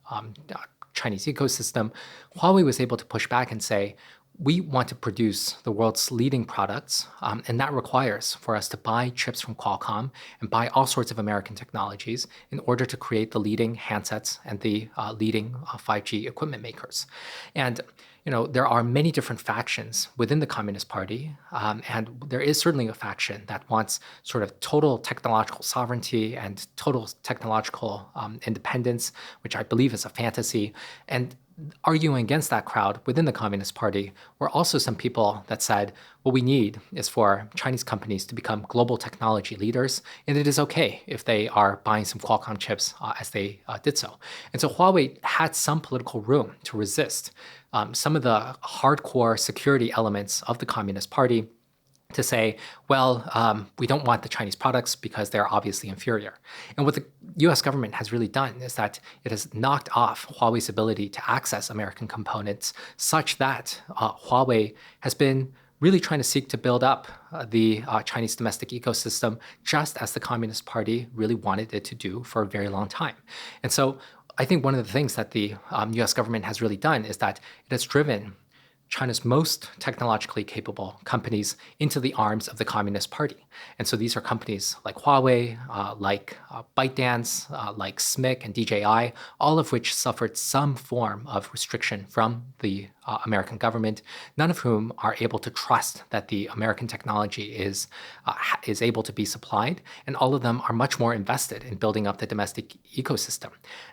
A: Chinese ecosystem, Huawei was able to push back and say, we want to produce the world's leading products, and that requires for us to buy chips from Qualcomm and buy all sorts of American technologies in order to create the leading handsets and the leading 5G equipment makers. And there are many different factions within the Communist Party, and there is certainly a faction that wants sort of total technological sovereignty and total technological independence, which I believe is a fantasy. And arguing against that crowd within the Communist Party were also some people that said, what we need is for Chinese companies to become global technology leaders, and it is okay if they are buying some Qualcomm chips as they did so. And so Huawei had some political room to resist some of the hardcore security elements of the Communist Party, to say, well, we don't want the Chinese products because they're obviously inferior. And what the US government has really done is that it has knocked off Huawei's ability to access American components, such that Huawei has been really trying to seek to build up the Chinese domestic ecosystem, just as the Communist Party really wanted it to do for a very long time. And so I think one of the things that the US government has really done is that it has driven China's most technologically capable companies into the arms of the Communist Party. And so these are companies like Huawei, like ByteDance, like SMIC and DJI, all of which suffered some form of restriction from the American government, none of whom are able to trust that the American technology is able to be supplied, and all of them are much more invested in building up the domestic ecosystem.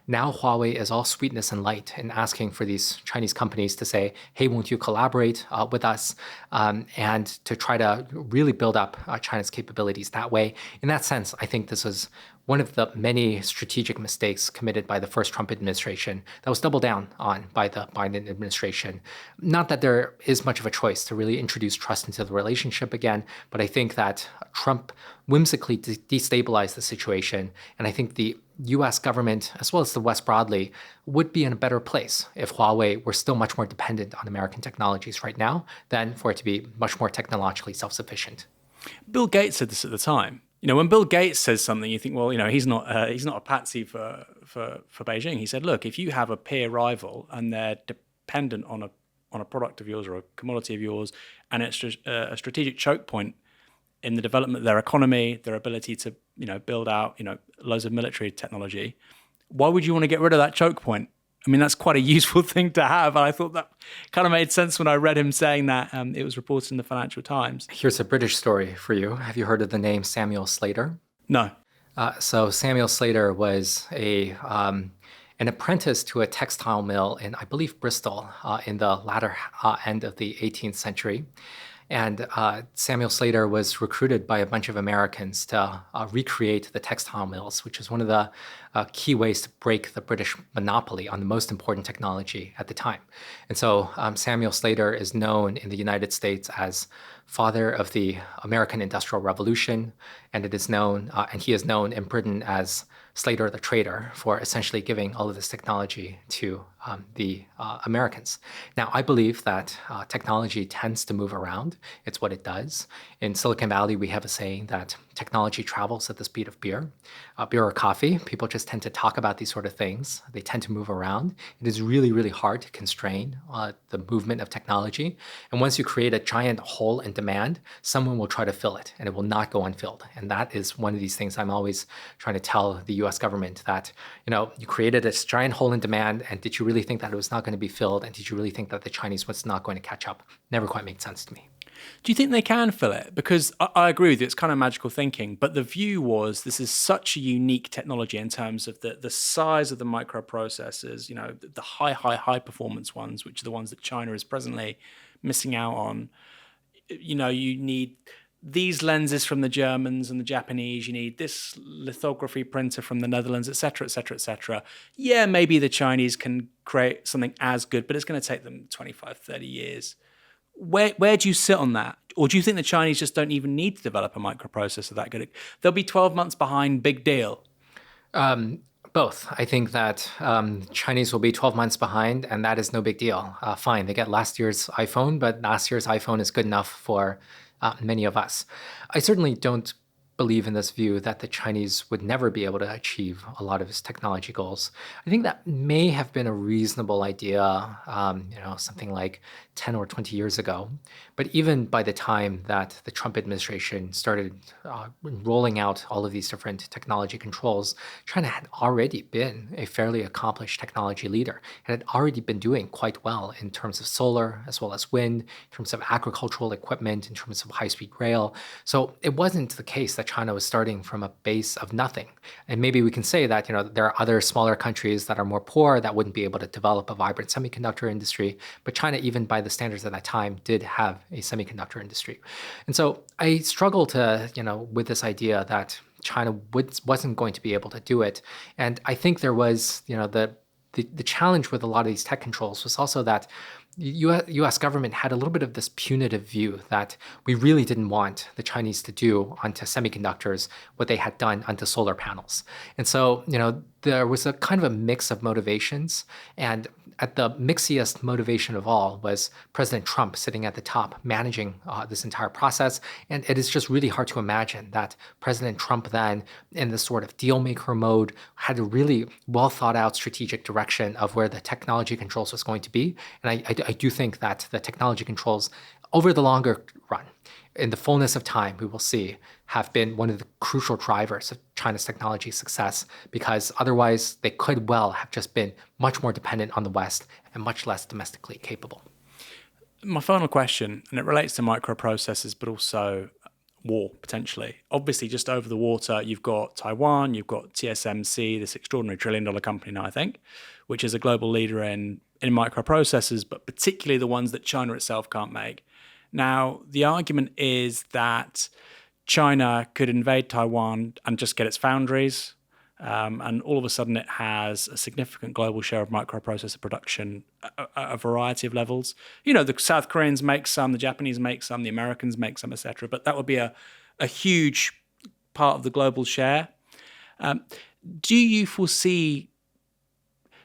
A: Now Huawei is all sweetness and light in asking for these Chinese companies to say, hey, won't you collaborate with us, and to try to really build up China's capabilities that way. In that sense, I think this was one of the many strategic mistakes committed by the first Trump administration that was doubled down on by the Biden administration. Not that there is much of a choice to really introduce trust into the relationship again, but I think that Trump whimsically destabilized the situation, and I think the US government, as well as the West broadly, would be in a better place if Huawei were still much more dependent on American technologies right now than for it to be much more technologically self-sufficient.
B: Bill Gates said this at the time. When Bill Gates says something, you think, well, he's not a patsy for Beijing. He said, look, if you have a peer rival and they're dependent on a product of yours or a commodity of yours, and it's just a strategic choke point in the development of their economy, their ability to build out loads of military technology, why would you want to get rid of that choke point? I mean, that's quite a useful thing to have. And I thought that kind of made sense when I read him saying that. It was reported in the Financial Times.
A: Here's a British story for you. Have you heard of the name Samuel Slater?
B: No.
A: So Samuel Slater was an apprentice to a textile mill in, I believe, Bristol in the latter end of the 18th century. And Samuel Slater was recruited by a bunch of Americans to recreate the textile mills, which is one of the key ways to break the British monopoly on the most important technology at the time. And so Samuel Slater is known in the United States as father of the American Industrial Revolution, and it is known, and he is known in Britain as Slater the Traitor for essentially giving all of this technology to the Americans. Now, I believe that technology tends to move around. It's what it does. In Silicon Valley, we have a saying that technology travels at the speed of beer. Beer or coffee, people just tend to talk about these sort of things. They tend to move around. It is really, really hard to constrain the movement of technology. And once you create a giant hole in demand, someone will try to fill it, and it will not go unfilled. And that is one of these things I'm always trying to tell the US government that, you created this giant hole in demand, and did you really think that it was not going to be filled? And did you really think that the Chinese was not going to catch up? Never quite made sense to me.
B: Do you think they can fill it? Because I agree with you, it's kind of magical thinking. But the view was this is such a unique technology in terms of the size of the microprocessors, the high performance ones, which are the ones that China is presently missing out on. You need these lenses from the Germans and the Japanese, you need this lithography printer from the Netherlands, et cetera, et cetera, et cetera. Yeah, maybe the Chinese can create something as good, but it's going to take them 25, 30 years. Where do you sit on that? Or do you think the Chinese just don't even need to develop a microprocessor that good? They'll be 12 months behind, big deal.
A: Both. I think that Chinese will be 12 months behind, and that is no big deal. Fine, they get last year's iPhone, but last year's iPhone is good enough for many of us. I certainly don't believe in this view that the Chinese would never be able to achieve a lot of its technology goals. I think that may have been a reasonable idea, something like 10 or 20 years ago. But even by the time that the Trump administration started rolling out all of these different technology controls, China had already been a fairly accomplished technology leader and had already been doing quite well in terms of solar as well as wind, in terms of agricultural equipment, in terms of high-speed rail. So it wasn't the case that China was starting from a base of nothing. And maybe we can say that, there are other smaller countries that are more poor that wouldn't be able to develop a vibrant semiconductor industry. But China, even by the standards at that time, did have a semiconductor industry. And so I struggle to, with this idea that China wasn't going to be able to do it. And I think there was, the challenge with a lot of these tech controls was also that the US government had a little bit of this punitive view that we really didn't want the Chinese to do onto semiconductors what they had done onto solar panels. And so, there was a kind of a mix of motivations. And at the mixiest motivation of all was President Trump sitting at the top managing this entire process. And it is just really hard to imagine that President Trump then, in this sort of deal maker mode, had a really well thought out strategic direction of where the technology controls was going to be. And I do think that the technology controls over the longer run, in the fullness of time, we will see, have been one of the crucial drivers of China's technology success, because otherwise they could well have just been much more dependent on the West and much less domestically capable.
B: My final question, and it relates to microprocessors, but also war, potentially. Obviously, just over the water, you've got Taiwan, you've got TSMC, this extraordinary trillion-dollar company now, I think, which is a global leader in microprocessors, but particularly the ones that China itself can't make. Now, the argument is that China could invade Taiwan and just get its foundries, and all of a sudden it has a significant global share of microprocessor production at a variety of levels. The South Koreans make some, the Japanese make some, the Americans make some, etc. But that would be a huge part of the global share. Do you foresee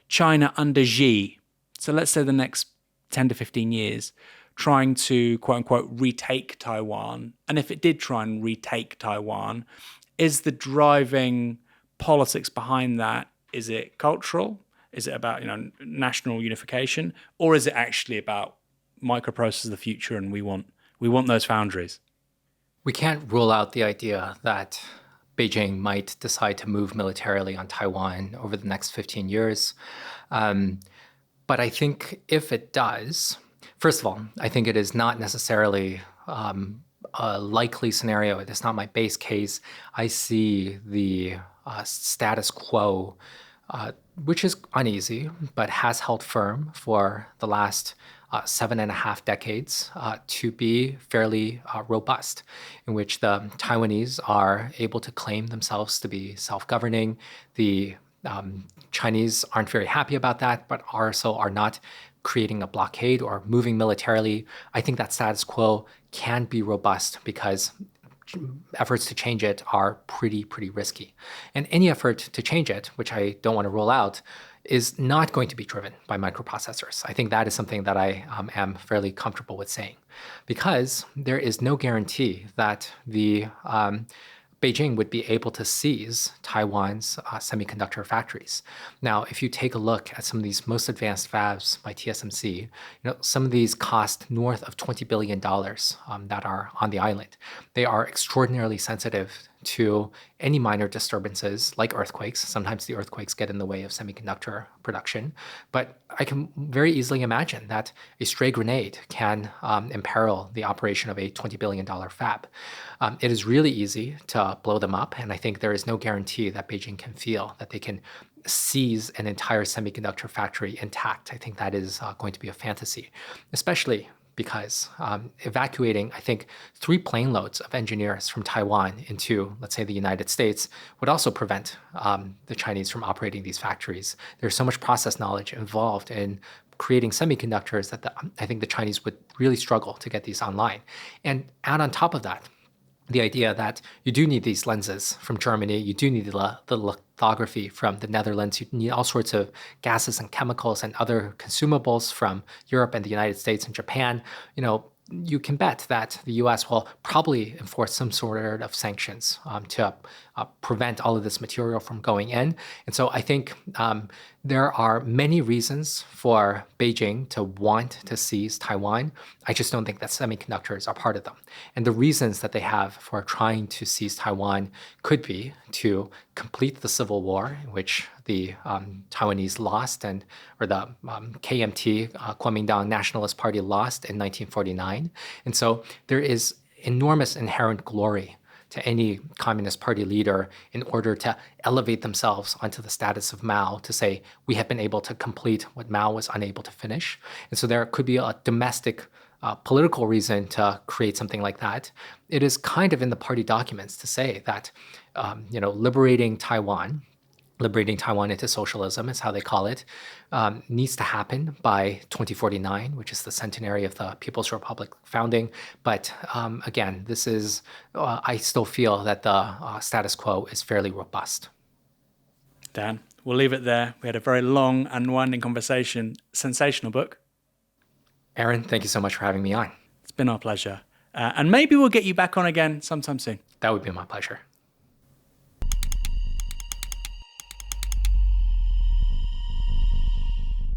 B: China under Xi, so let's say the next 10 to 15 years, trying to, quote unquote, retake Taiwan? And if it did try and retake Taiwan, is the driving politics behind that, is it cultural? Is it about, national unification? Or is it actually about microprocessors of the future and we want those foundries?
A: We can't rule out the idea that Beijing might decide to move militarily on Taiwan over the next 15 years. But I think if it does, first of all, I think it is not necessarily a likely scenario. It is not my base case. I see the status quo, which is uneasy, but has held firm for the last 7.5 decades, to be fairly robust, in which the Taiwanese are able to claim themselves to be self-governing. The Chinese aren't very happy about that, but also are not creating a blockade or moving militarily. I think that status quo can be robust because efforts to change it are pretty risky. And any effort to change it, which I don't want to rule out, is not going to be driven by microprocessors. I think that is something that I am fairly comfortable with saying, because there is no guarantee that the Beijing would be able to seize Taiwan's semiconductor factories. Now, if you take a look at some of these most advanced fabs by TSMC, some of these cost north of $20 billion that are on the island. They are extraordinarily sensitive to any minor disturbances like earthquakes. Sometimes the earthquakes get in the way of semiconductor production, but I can very easily imagine that a stray grenade can imperil the operation of a $20 billion fab. It is really easy to blow them up, and I think there is no guarantee that Beijing can feel that they can seize an entire semiconductor factory intact. I think that is going to be a fantasy, especially because evacuating, I think, 3 plane loads of engineers from Taiwan into, let's say, the United States would also prevent the Chinese from operating these factories. There's so much process knowledge involved in creating semiconductors that I think the Chinese would really struggle to get these online. And add on top of that, the idea that you do need these lenses from Germany, you do need the lithography from the Netherlands, you need all sorts of gases and chemicals and other consumables from Europe and the United States and Japan. You can bet that the US will probably enforce some sort of sanctions to prevent all of this material from going in. And so I think there are many reasons for Beijing to want to seize Taiwan. I just don't think that semiconductors are part of them. And the reasons that they have for trying to seize Taiwan could be to complete the civil war in which the Taiwanese lost, or the KMT, Kuomintang Nationalist Party, lost in 1949. And so there is enormous inherent glory to any Communist Party leader in order to elevate themselves onto the status of Mao, to say, we have been able to complete what Mao was unable to finish. And so there could be a domestic political reason to create something like that. It is kind of in the party documents to say that liberating Taiwan into socialism is how they call it, needs to happen by 2049, which is the centenary of the People's Republic founding. But again, this is, I still feel that the status quo is fairly robust.
B: Dan, we'll leave it there. We had a very long and winding conversation. Sensational book.
A: Aaron, thank you so much for having me on.
B: It's been our pleasure. And maybe we'll get you back on again sometime soon.
A: That would be my pleasure.